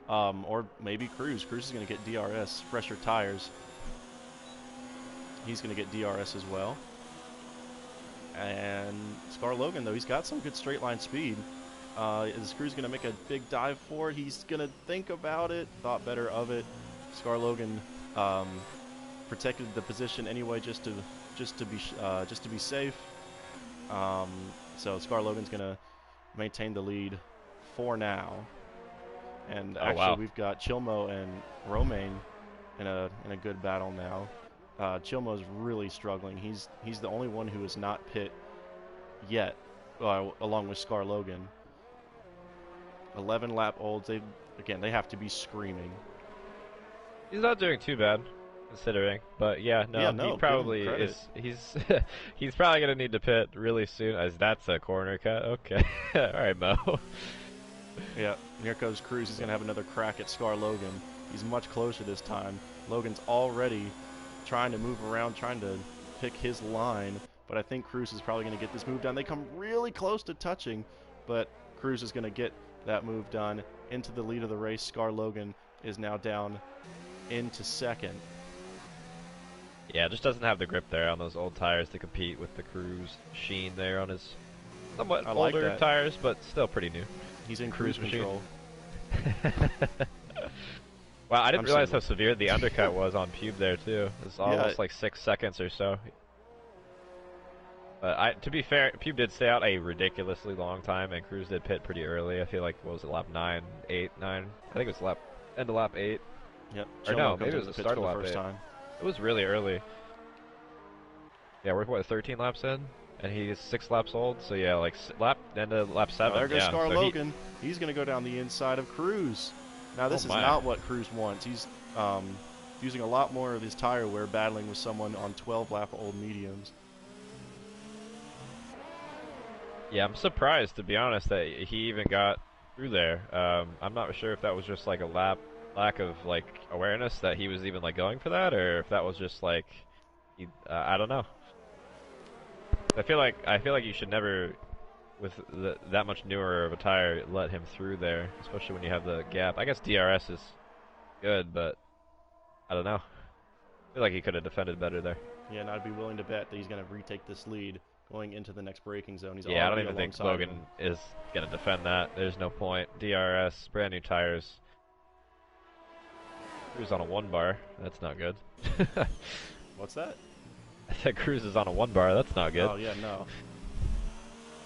Or maybe Cruz. Cruz is going to get DRS, fresher tires. He's going to get DRS as well. And Scar Logan, though, he's got some good straight line speed. Is Cruz going to make a big dive for it? He's going to think about it, thought better of it. Scar Logan protected the position anyway, just to be safe. So Scar Logan's going to maintain the lead for now. And actually, we've got Chilmo and Romain in a good battle now. Chilmo's really struggling. He's the only one who is not pit yet, along with Scar Logan. 11-lap olds. They have to be screaming. He's not doing too bad. considering. But yeah, Yeah, no, he no, give him probably credit. is. He's he's probably gonna need to pit really soon, as that's a corner cut. Okay, all right, Mo. Yeah, and here goes Cruz. He's going to have another crack at Scar Logan. He's much closer this time. Logan's already trying to move around, trying to pick his line, but I think Cruz is probably going to get this move done. They come really close to touching, but Cruz is going to get that move done into the lead of the race. Scar Logan is now down into second. Yeah, just doesn't have the grip there on those old tires to compete with the Cruise sheen there on his somewhat I like older that. tires, but still pretty new. He's in Cruise cruise machine. control. Wow, I didn't I'm realize so how severe the undercut was on Pube there too. It's almost yeah, like 6 seconds or so. But to be fair, Pube did stay out a ridiculously long time, and Cruz did pit pretty early. I feel like, what was it, lap 9, 8, 9? I think it was end of lap 8. yep. Or Chomo no, comes maybe it into was the the pits start for of the lap first 8. time. It was really early. Yeah, we're what, 13 laps in? And he's 6 laps old, so yeah, like end of lap 7. There goes Yeah, Scar so Logan. He's going to go down the inside of Cruz. Now, this Oh is my. not what Cruz wants. He's using a lot more of his tire wear, battling with someone on 12-lap-old mediums. Yeah, I'm surprised, to be honest, that he even got through there. I'm not sure if that was just like a lack of like awareness that he was even like going for that, or if that was just like, I don't know. I feel like you should never, with that much newer of a tire, let him through there, especially when you have the gap. I guess DRS is good, but I don't know. I feel like he could have defended better there. Yeah, and I'd be willing to bet that he's going to retake this lead going into the next braking zone. He's Yeah, I don't already even think alongside Logan him. is gonna defend that. There's no point. DRS, brand new tires. Cruise on a 1 bar. That's not good. What's that? I said Cruise is on a 1 bar. That's not good. Oh, yeah, no.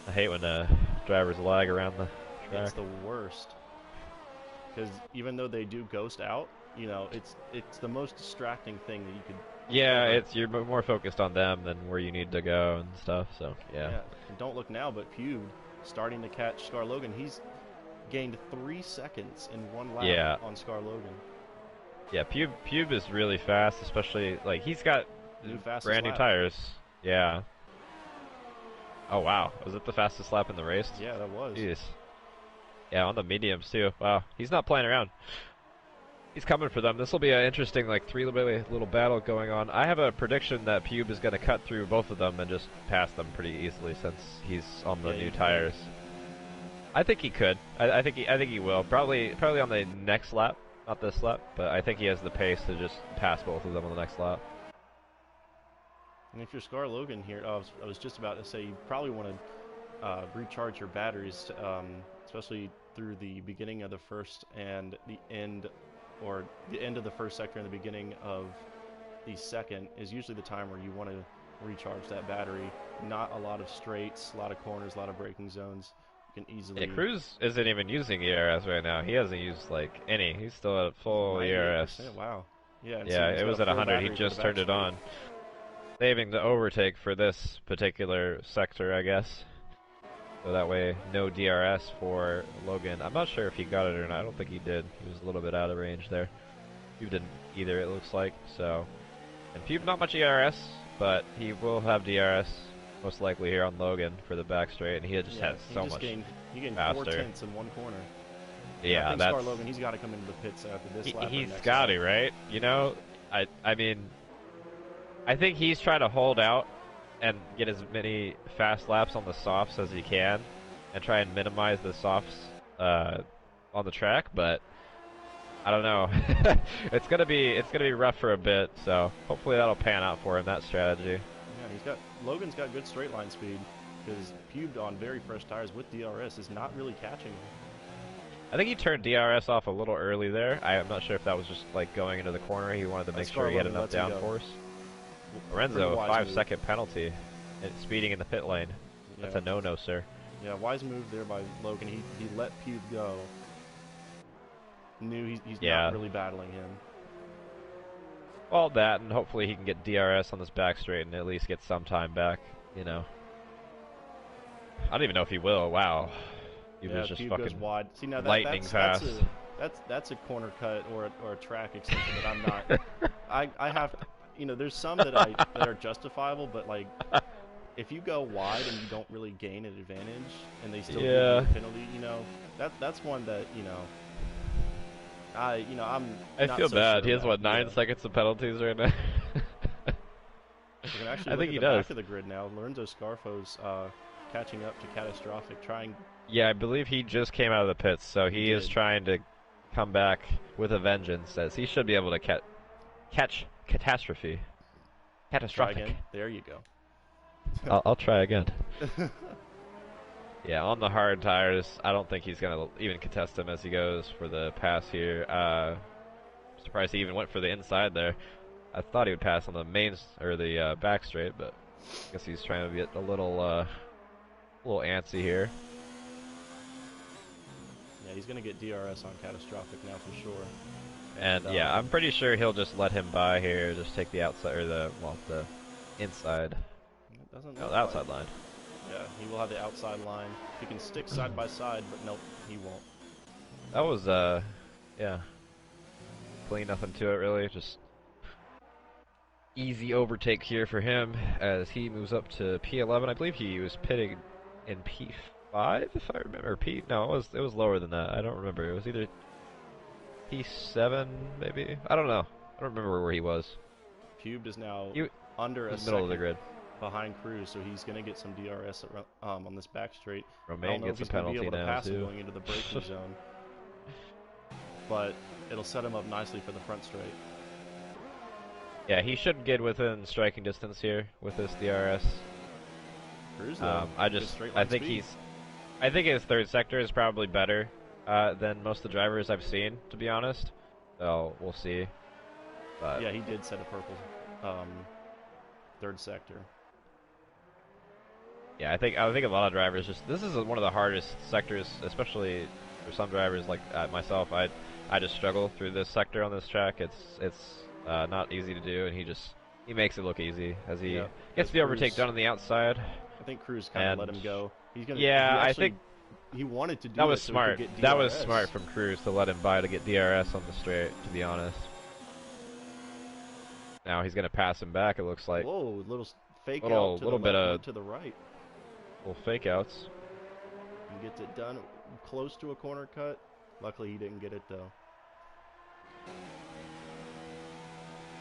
I hate when drivers lag around the track. It's the worst. Because even though they do ghost out, you know, it's the most distracting thing that you could. Yeah, ever. you're more focused on them than where you need to go and stuff. So yeah. And don't look now, but Pube starting to catch Scar Logan. He's gained 3 seconds in 1 lap on Scar Logan. Yeah, Pube is really fast, especially like he's got brand new tires. Yeah. Oh wow, was it the fastest lap in the race? Yeah, that was. Jeez. Yeah, on the mediums too. Wow, he's not playing around. He's coming for them. This will be an interesting, like, 3-way little battle going on. I have a prediction that Pube is going to cut through both of them and just pass them pretty easily since he's on the new tires. I think he could. I think he will. Probably on the next lap, not this lap, but I think he has the pace to just pass both of them on the next lap. And if you're Scar Logan here, I was just about to say you probably want to recharge your batteries, especially through the beginning of the first and the end. Or the end of the first sector and the beginning of the second is usually the time where you want to recharge that battery. Not a lot of straights, a lot of corners, a lot of braking zones. You can easily. Yeah, Cruz isn't even using ERS right now. He hasn't used like any. He's still at full ERS. Wow. Yeah. Yeah, it was at 100. He just turned it on. Saving the overtake for this particular sector, I guess. So that way, no DRS for Logan. I'm not sure if he got it or not. I don't think he did. He was a little bit out of range there. Pube didn't either, it looks like. So, and Pube not much ERS, but he will have DRS most likely here on Logan for the back straight, and he just has so much he gained faster. 4 tenths in 1 corner. Yeah, I think that's Scar Logan. He's got to come into the pits after this lap. He's got to, right? You know, I mean, I think he's trying to hold out and get as many fast laps on the softs as he can, and try and minimize the softs on the track. But I don't know. it's gonna be rough for a bit. So hopefully that'll pan out for him. That strategy. Yeah, Logan's got good straight line speed because Pube on very fresh tires with DRS is not really catching him. I think he turned DRS off a little early there. I'm not sure if that was just like going into the corner. He wanted to make sure he had enough downforce. Lorenzo, 5-second penalty. And speeding in the pit lane. That's a no-no, sir. Yeah, wise move there by Logan. He let Pube go. Knew he's not really battling him. Well, that, and hopefully he can get DRS on this back straight and at least get some time back, you know. I don't even know if he will. Wow. He was just Pube fucking goes wide. See, now lightning fast. that's a corner cut or a track extension that I'm not. I have to, there's some that are justifiable, but like if you go wide and you don't really gain an advantage and they still give you Yeah, a penalty, that's one that I'm I not feel so sure bad. He has about. what, 9 seconds of penalties right now? We can actually I look think at he the does. back of the grid now. Lorenzo Scarfo's catching up to Catastrophic, trying. Yeah, I believe he just came out of the pits, so He he is did. trying to come back with a vengeance. As he should be able to catch catastrophe, Try catastrophic. again. There you go. I'll try again. Yeah, on the hard tires, I don't think he's gonna even contest him as he goes for the pass here. Surprised he even went for the inside there. I thought he would pass on the mains or the back straight, but I guess he's trying to get a little antsy here. Yeah, he's gonna get DRS on Catastrophic now for sure. And yeah, I'm pretty sure he'll just let him by here, just take the outside or the inside. It doesn't No, look the like. outside line. Yeah, he will have the outside line. He can stick side by side, but nope, he won't. That was yeah, clean, nothing to it really. Just easy overtake here for him as he moves up to P11. I believe he was pitting in P5 if I remember. No, it was lower than that. I don't remember. It was either P7 maybe. I don't know. I don't remember where he was. Pubed is now He under a was middle of the second grid. behind Cruz, so he's gonna get some DRS on this back straight. I Romain don't know if gets a he's gonna be penalty able to now pass him too. going into the braking zone, but it'll set him up nicely for the front straight. Yeah, he should get within striking distance here with this DRS. Cruz though, good straight line speed. I think his third sector is probably better than most of the drivers I've seen, to be honest. So we'll see. But Yeah, he did set a purple third sector. yeah, I think a lot of drivers this is one of the hardest sectors, especially for some drivers like myself. I just struggle through this sector on this track. It's not easy to do, and he makes it look easy as he gets the overtake done on the outside. I think Cruz kind of let him go. He's gonna. Yeah, I think he wanted to do that was so smart. he could get That was DRS. smart from Cruz to let him by to get DRS on the straight. To be honest, now he's gonna pass him back. It looks like Whoa, little fake little out to little the bit left, of one to the right. little fake outs. He gets it done close to a corner cut. Luckily, he didn't get it though.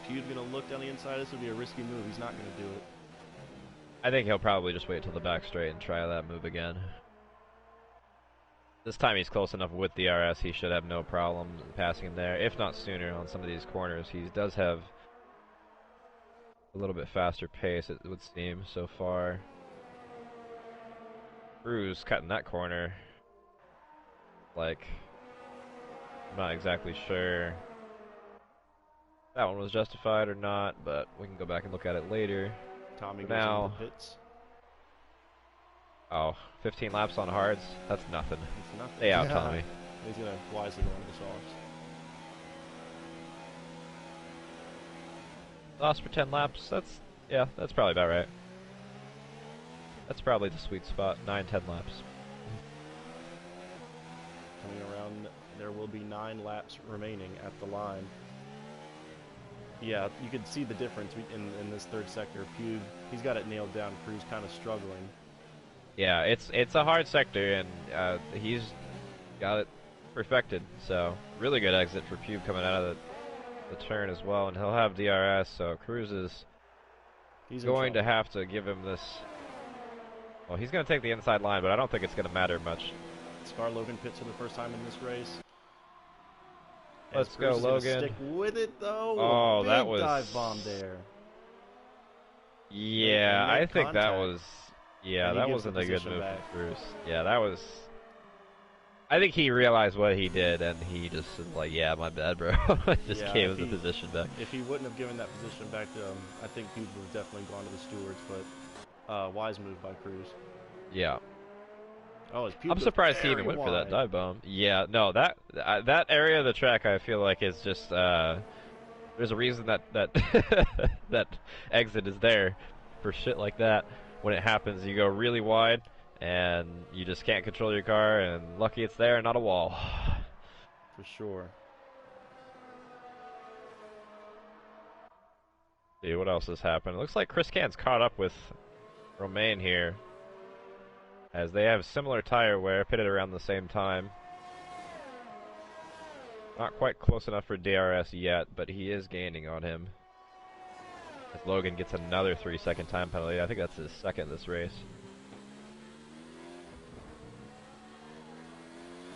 Pugh's gonna look down the inside. This would be a risky move. He's not gonna do it. I think he'll probably just wait till the back straight and try that move again. This time he's close enough with DRS, he should have no problem passing him there, if not sooner on some of these corners. He does have a little bit faster pace, it would seem, so far. Cruz cutting that corner. Like, I'm not exactly sure that one was justified or not, but we can go back and look at it later. Tommy goes Now, into the pits. oh, 15 laps on hards? That's nothing. It's nothing. Stay out, Tommy. He's gonna wisely go into the softs. Lost for 10 laps, that's probably about right. That's probably the sweet spot, 9-10 laps. Coming around, there will be 9 laps remaining at the line. Yeah, you can see the difference in this third sector. Pugh, he's got it nailed down. Cruz kind of struggling. Yeah, it's a hard sector, and he's got it perfected. So really good exit for Pugh coming out of the turn as well, and he'll have DRS. So Cruz is going to have to give him this. Well, he's going to take the inside line, but I don't think it's going to matter much. Scar Logan pits for the first time in this race. Let's go, Logan. Stick with it though. Oh, that was dive bomb there. Yeah, I think contact. that was. Yeah, that wasn't a good move from Cruz. Yeah, that was. I think he realized what he did, and he just was like, "Yeah, my bad, bro." Just gave him the position back. If he wouldn't have given that position back to him, I think people would have definitely gone to the stewards. But wise move by Cruz. Yeah. Oh, I'm surprised he even went for that dive bomb. Yeah, no, that area of the track I feel like is just there's a reason that that exit is there for shit like that. When it happens, you go really wide and you just can't control your car, and lucky it's there and not a wall. for sure. See what else has happened. It looks like Chris Can's caught up with Romain here, as they have similar tire wear, pitted around the same time. Not quite close enough for DRS yet, but he is gaining on him. As Logan gets another 3-second time penalty. I think that's his second this race.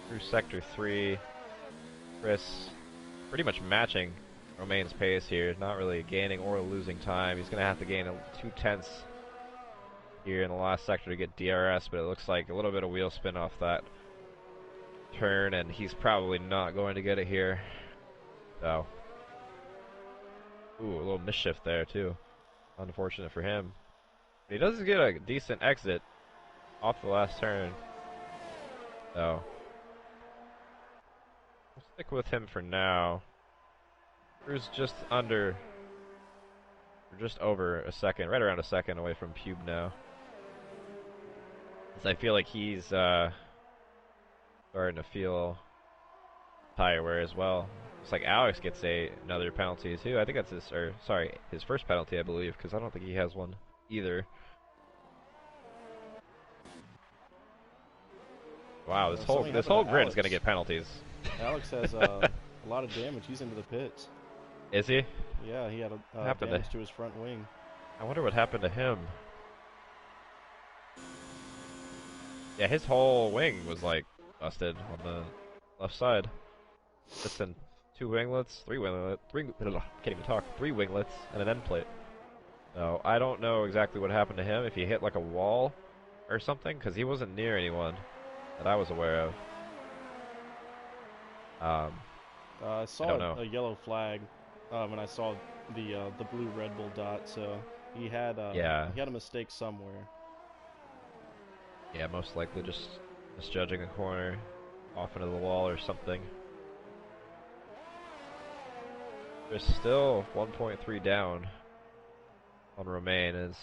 Through Sector 3, Chris pretty much matching Romain's pace here, not really gaining or losing time. He's going to have to gain 2/10 here in the last sector to get DRS, but it looks like a little bit of wheel spin off that turn, and he's probably not going to get it here. So, ooh, a little misshift there too. Unfortunate for him. He does get a decent exit off the last turn. So, we'll stick with him for now. Cruz just under, or just over a second, right around a second away from Pube now. As I feel like he's starting to feel tire wear as well. Looks like Alex gets another penalty too. I think that's his first penalty, I believe, because I don't think he has one either. Wow, this whole grid is gonna get penalties. Alex has a lot of damage. He's into the pits. Is he? Yeah, he had damage to his front wing. I wonder what happened to him. Yeah, his whole wing was like busted on the left side. Listen, 2 winglets, 3 winglets, can't even talk. 3 winglets and an end plate. So I don't know exactly what happened to him. If he hit like a wall or something, because he wasn't near anyone that I was aware of. I saw a yellow flag, and I saw the blue Red Bull dot. So he had he had a mistake somewhere. Yeah, most likely just misjudging a corner off into the wall or something. There's still 1.3 down on Romain. Is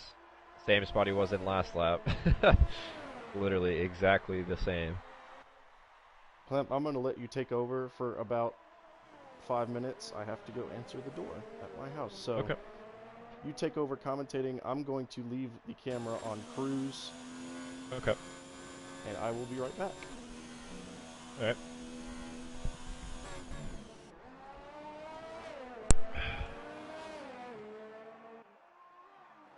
same spot he was in last lap. Literally exactly the same. Clem, I'm going to let you take over for about 5 minutes. I have to go answer the door at my house. So okay. You take over commentating. I'm going to leave the camera on cruise. Okay. And I will be right back. Alright.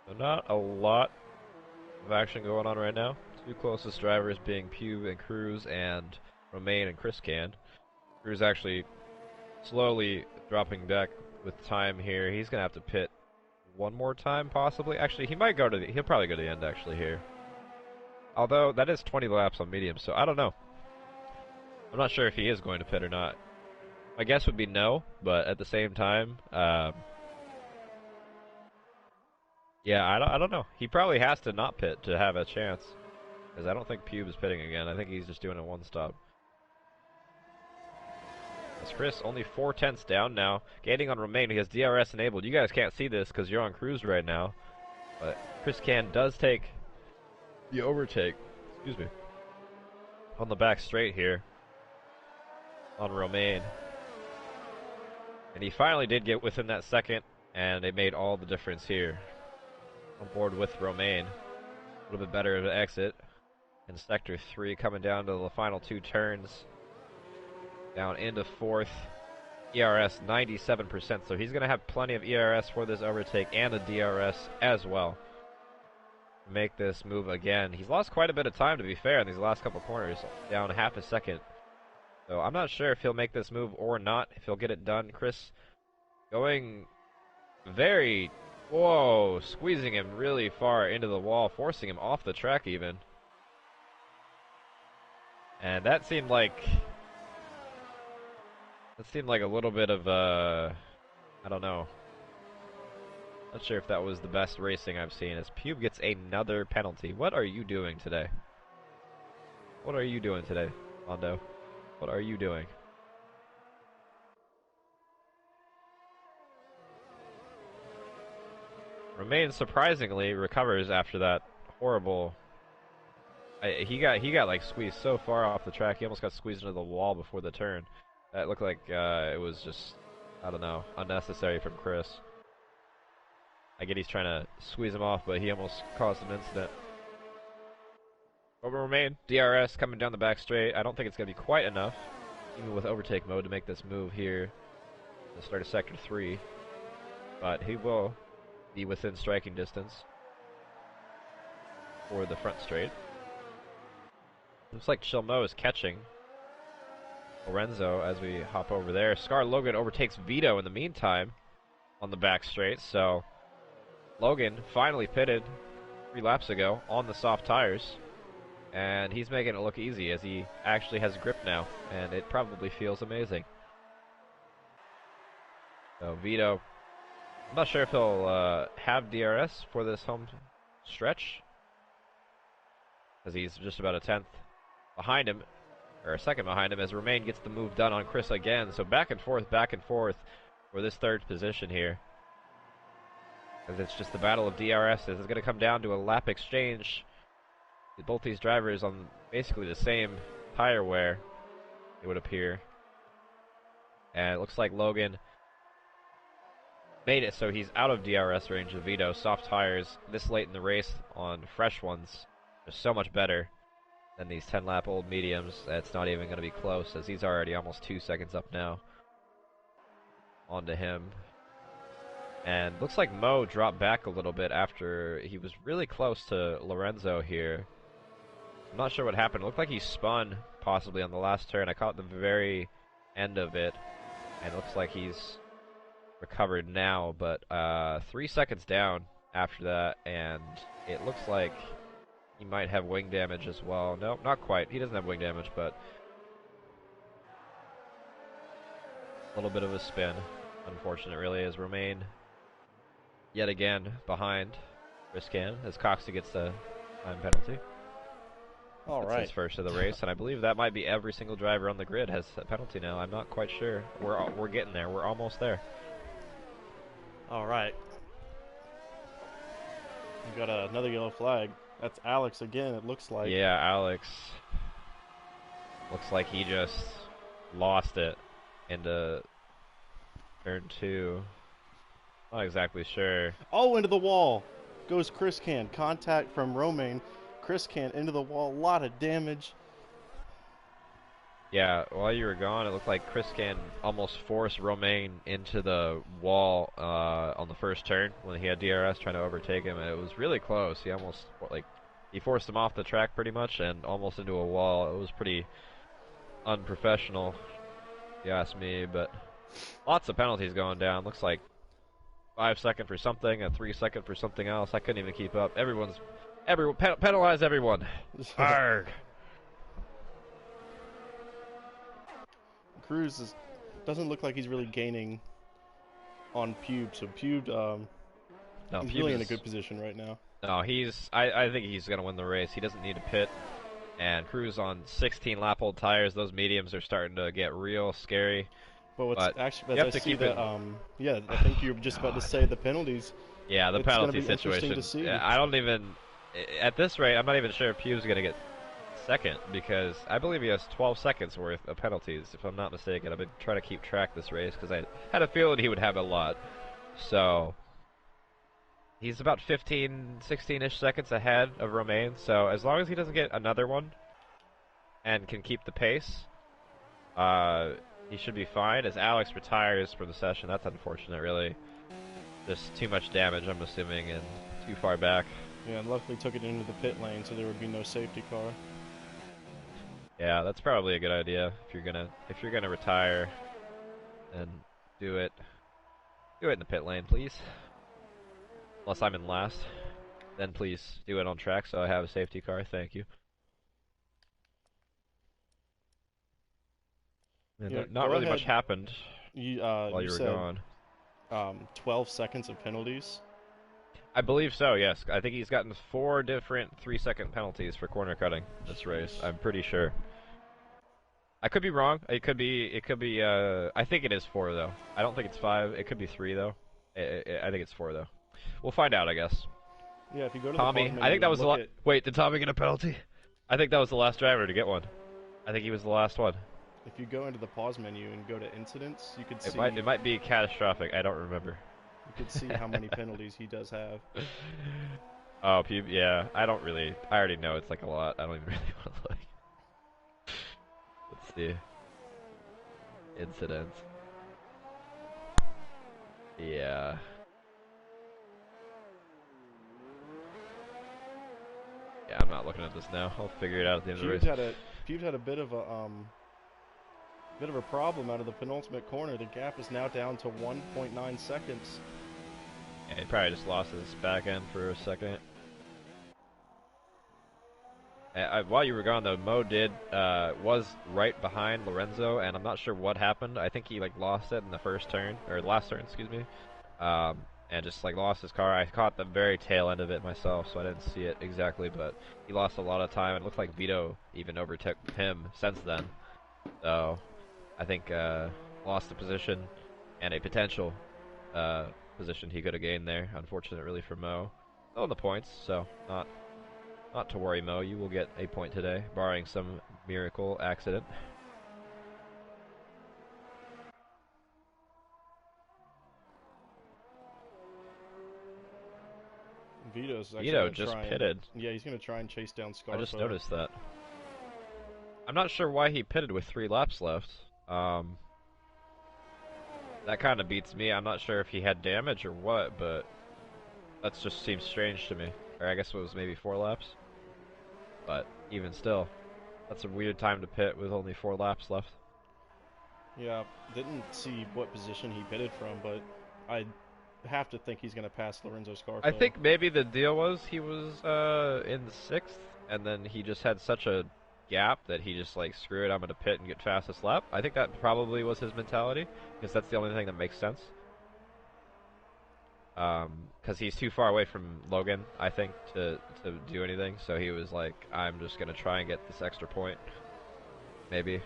So not a lot of action going on right now. 2 closest drivers being Pube and Cruz, and Romain and Chris Can. Cruz actually slowly dropping back with time here. He's gonna have to pit one more time, possibly. Actually, he might go to he'll probably go to the end actually here. Although that is 20 laps on medium, so I don't know. I'm not sure if he is going to pit or not. My guess would be no, but at the same time, yeah, I don't know. He probably has to not pit to have a chance, because I don't think Pube is pitting again. I think he's just doing a one stop. As Chris only 4/10 down now, gaining on Romain. He has DRS enabled. You guys can't see this because you're on cruise right now, but Chris Can does take the overtake. Excuse me. On the back straight here on Romain. And he finally did get within that second, and it made all the difference here. On board with Romain. A little bit better of an exit. In Sector 3, coming down to the final 2 turns. Down into 4th. ERS 97%, so he's going to have plenty of ERS for this overtake and a DRS as well. Make this move again. He's lost quite a bit of time, to be fair, in these last couple corners. Down half a second. So I'm not sure if he'll make this move or not, if he'll get it done. Chris going very, whoa, squeezing him really far into the wall, forcing him off the track even. And that seemed like a little bit of, I don't know. Not sure if that was the best racing I've seen, as Pube gets another penalty. What are you doing today? What are you doing today, Mondo? What are you doing? Romain surprisingly recovers after that horrible. He got like squeezed so far off the track. He almost got squeezed into the wall before the turn. That looked like it was just, I don't know, unnecessary from Chris. I get he's trying to squeeze him off, but he almost caused an incident. Over remain, DRS coming down the back straight. I don't think it's going to be quite enough, even with overtake mode, to make this move here to start of Sector 3. But he will be within striking distance for the front straight. Looks like Chilmo is catching Lorenzo as we hop over there. Scar Logan overtakes Vito in the meantime on the back straight, so Logan finally pitted 3 laps ago on the soft tires, and he's making it look easy as he actually has grip now, and it probably feels amazing. So Vito, I'm not sure if he'll have DRS for this home stretch, because he's just about a 10th behind him, or a second behind him, as Romain gets the move done on Chris again. So back and forth for this third position here. As it's just the battle of DRS. It's going to come down to a lap exchange. Both these drivers on basically the same tire wear, it would appear. And it looks like Logan made it so he's out of DRS range of Vito. Soft tires this late in the race on fresh ones are so much better than these 10-lap old mediums. It's not even going to be close, as he's already almost 2 seconds up now. Onto him. And looks like Mo dropped back a little bit after he was really close to Lorenzo here. I'm not sure what happened. It looked like he spun possibly on the last turn. I caught the very end of it, and it looks like he's recovered now, but 3 seconds down after that, and it looks like he might have wing damage as well. No, not quite. He doesn't have wing damage, but a little bit of a spin. Unfortunate, really, as Romain yet again behind Riscan, as Coxey gets the time penalty. That's his first of the race, and I believe that might be every single driver on the grid has a penalty now. I'm not quite sure. We're getting there. We're almost there. All right. We got another yellow flag. That's Alex again, it looks like. Yeah, Alex. Looks like he just lost it into turn 2. Not exactly sure. Oh, into the wall goes Chris Can. Contact from Romain. Chris Can into the wall. A lot of damage. Yeah, while you were gone, it looked like Chris Can almost forced Romain into the wall on the first turn when he had DRS trying to overtake him, and it was really close. He almost, he forced him off the track pretty much and almost into a wall. It was pretty unprofessional, if you ask me, but lots of penalties going down. Looks like 5 second for something, a 3 second for something else. I couldn't even keep up. Everyone, penalize everyone. Arrgh. Cruz doesn't look like he's really gaining on Pube, so Pube, No, he's Pube really is in a good position right now. No, I think he's going to win the race. He doesn't need to pit. And Cruz on 16 lap old tires. Those mediums are starting to get real scary. But what's actually, you have as to I see keep that, yeah, I think you're just about to say the penalties. Yeah, the it's penalty gonna be situation. Interesting to see. I don't even, at this rate, I'm not even sure if Pube's going to get second, because I believe he has 12 seconds worth of penalties, if I'm not mistaken. I've been trying to keep track this race because I had a feeling he would have a lot. So he's about 15, 16-ish seconds ahead of Romain, so as long as he doesn't get another one and can keep the pace, he should be fine. As Alex retires from the session, that's unfortunate, really. Just too much damage, I'm assuming, and too far back. Yeah, and luckily took it into the pit lane, so there would be no safety car. Yeah, that's probably a good idea if you're gonna retire, then do it in the pit lane, please. Unless I'm in last, then please do it on track so I have a safety car. Thank you. And Yeah, not really much happened while you were said, gone. 12 seconds of penalties. I believe so, yes. I think he's gotten 4 different 3-second penalties for corner cutting this race. I'm pretty sure. I could be wrong. It could be, I think it is 4, though. I don't think it's 5. It could be 3, though. I think it's 4, though. We'll find out, I guess. Yeah, if you go to Tommy, the I think that was the Wait, did Tommy get a penalty? I think that was the last driver to get one. I think he was the last one. If you go into the pause menu and go to incidents, It might be catastrophic. I don't remember. you could see how many penalties he does have. Oh, yeah. I don't really. I already know it's like a lot. I don't even really want to look. Let's see. Incidents. Yeah. Yeah, I'm not looking at this now. I'll figure it out at the end of the race. Pubed had a bit of a problem out of the penultimate corner. The gap is now down to 1.9 seconds. Yeah, he probably just lost his back end for a second. While you were gone though, Mo was right behind Lorenzo, and I'm not sure what happened. I think he like lost it in the first turn or last turn, excuse me, and just like lost his car. I caught the very tail end of it myself, so I didn't see it exactly, but he lost a lot of time. It looked like Vito even overtook him since then. So I think lost the position and a potential position he could have gained there. Unfortunate, really, for Mo. Still in the points, so not to worry, Mo. You will get a point today, barring some miracle accident. Vito's actually Vito going to just try pitted. yeah, he's going to try and chase down Scarfo. I just noticed that. I'm not sure why he pitted with 3 laps left. That kind of beats me. I'm not sure if he had damage or what, but that just seems strange to me. Or I guess it was maybe 4 laps. But even still, that's a weird time to pit with only 4 laps left. Yeah, didn't see what position he pitted from, but I have to think he's going to pass Lorenzo Scarfo. I think maybe the deal was he was in the 6th, and then he just had such a gap that he just like, screw it, I'm going to pit and get fastest lap. I think that probably was his mentality, because that's the only thing that makes sense. Because he's too far away from Logan, I think, to do anything. So he was like, I'm just going to try and get this extra point. Maybe.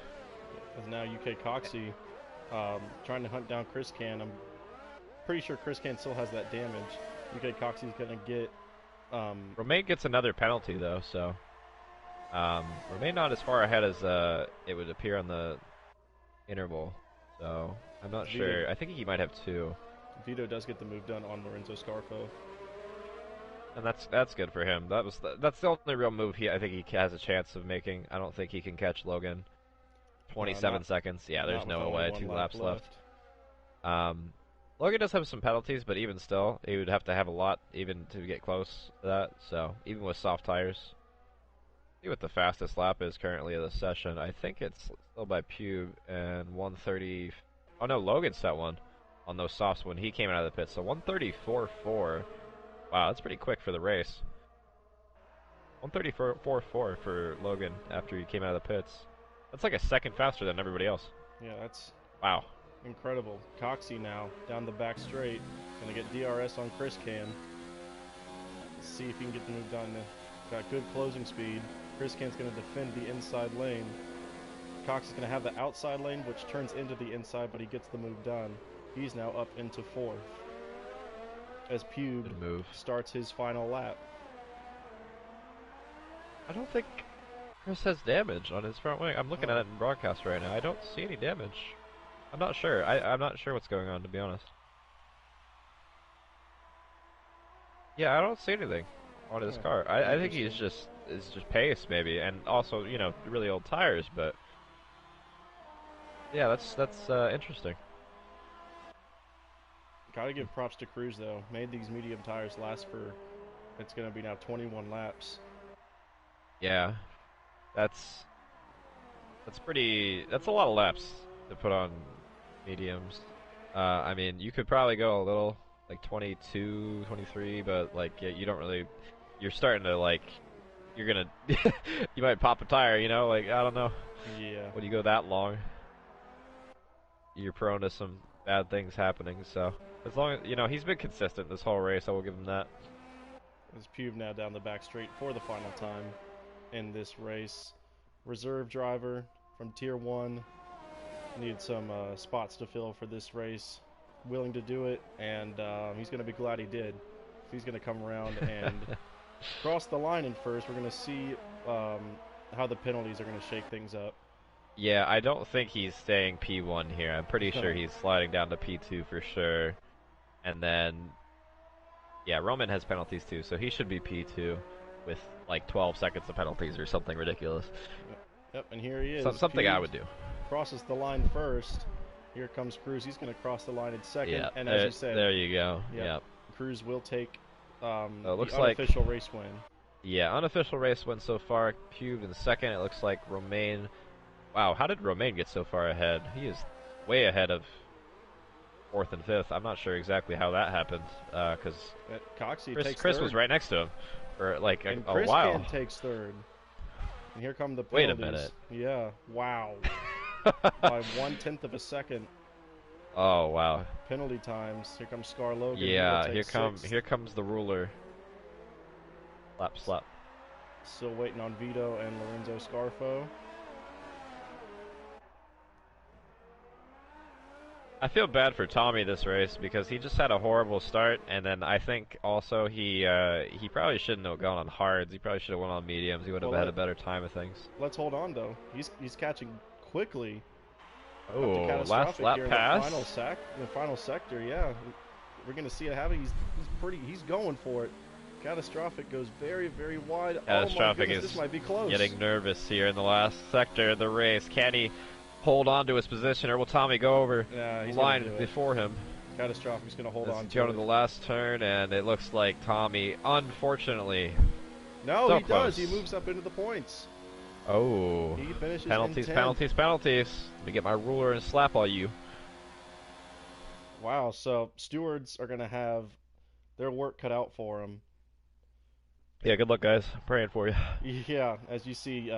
As now UK Coxie trying to hunt down Chris Can. I'm pretty sure Chris Can still has that damage. UK Coxie's going to get... Romain gets another penalty, though, so... Romain not as far ahead as it would appear on the interval. So, I'm not sure. I think he might have 2. Vito does get the move done on Lorenzo Scarfo, and that's good for him. That's the only real move I think he has a chance of making. I don't think he can catch Logan. 27 seconds. Yeah, there's no way. 2 laps left. Logan does have some penalties, but even still, he would have to have a lot even to get close to that. So even with soft tires, see what the fastest lap is currently of the session. I think it's still by Pube and 130. Oh no, Logan set one on those softs when he came out of the pit. So 134.4. Wow, that's pretty quick for the race. 134.4 for Logan after he came out of the pits. That's like a second faster than everybody else. Yeah, that's wow. Incredible. Coxie now down the back straight. Gonna get DRS on Chris Can. Let's see if he can get the move done. Got good closing speed. Chris Can's gonna defend the inside lane. Cox is gonna have the outside lane, which turns into the inside, but he gets the move done. He's now up into 4th as Pube starts his final lap. I don't think Chris has damage on his front wing. I'm looking at it in broadcast right now. I don't see any damage. I'm not sure. I'm not sure what's going on, to be honest. Yeah, I don't see anything on his car. I think he's just pace maybe, and also really old tires. But yeah, that's interesting. Gotta give props to Cruz though. Made these medium tires last for, it's gonna be now 21 laps. Yeah, that's a lot of laps to put on mediums. I mean, you could probably go a little like 22, 23, but like you don't really. You're starting to like, you're gonna, you might pop a tire, like I don't know. Yeah. When you go that long, you're prone to some bad things happening. So as long as he's been consistent this whole race, I will give him that. As Pube now down the back straight for the final time in this race. Reserve driver from Tier 1. Needed some spots to fill for this race. Willing to do it, and he's going to be glad he did. He's going to come around and cross the line in first. We're going to see how the penalties are going to shake things up. Yeah, I don't think he's staying P1 here. I'm pretty sure No. he's sliding down to P2 for sure. And then, yeah, Roman has penalties too, so he should be P2 with like 12 seconds of penalties or something ridiculous. Yep, yep, and here he is. Something I Pubed would do. crosses the line first. Here comes Cruz. He's going to cross the line in second. Yeah, And as you said, there you go. yep, Yep. Cruz will take So it the looks like, unofficial race win. yeah, unofficial race win so far. Pube in second. It looks like Romain. Wow, how did Romain get so far ahead? He is way ahead of fourth and fifth. I'm not sure exactly how that happened, because Coxie takes Chris third. was right next to him for like And a Chris while. takes third. And here come the Wait penalties. a minute. Yeah, wow. By 1/10 of a second. Oh wow. Penalty times. Here comes Scar Logan. Yeah, sixth. here comes the ruler. Slap slap. Still waiting on Vito and Lorenzo Scarfo. I feel bad for Tommy this race because he just had a horrible start, and then I think also he probably shouldn't have gone on hards. He probably should have went on mediums. He would have had a better time of things. Let's hold on though. He's catching quickly. Oh, last lap pass. The final sector. Yeah, we're gonna see it happen. He's going for it. Catastrophic goes very wide. Catastrophic oh my goodness, is this might be close. Getting nervous here in the last sector of the race. Can he hold on to his position, or will Tommy go over the line before him? Catastrophic's going to hold on to it. Going to the last turn, and it looks like Tommy, unfortunately... No, he does. He moves up into the points. Oh. He finishes penalties, in 10th. penalties. Let me get my ruler and slap all you. Wow, so stewards are going to have their work cut out for them. Yeah, good luck, guys. I'm praying for you. Yeah, as you see,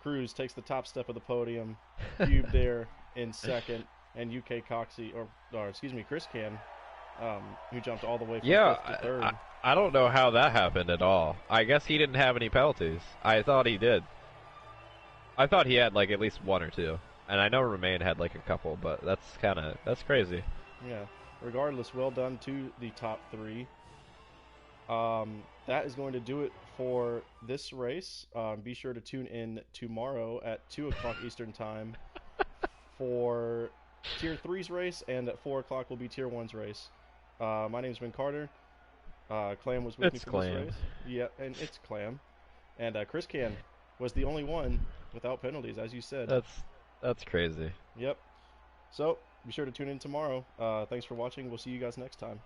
Cruz takes the top step of the podium. Cube there in second, and UK Coxie, or excuse me, Chris Can, who jumped all the way from fifth to third. I don't know how that happened at all. I guess he didn't have any penalties. I thought he did. I thought he had like at least one or two, and I know Romain had like a couple, but that's crazy. Yeah. Regardless, well done to the top three. That is going to do it for this race. Be sure to tune in tomorrow at 2 o'clock Eastern Time for Tier 3's race, and at 4 o'clock will be Tier 1's race. My name is Ben Carter. Clam was with me for this race. Yeah, and it's Clam. And Chris Can was the only one without penalties, as you said. That's crazy. Yep. So, be sure to tune in tomorrow. Thanks for watching. We'll see you guys next time.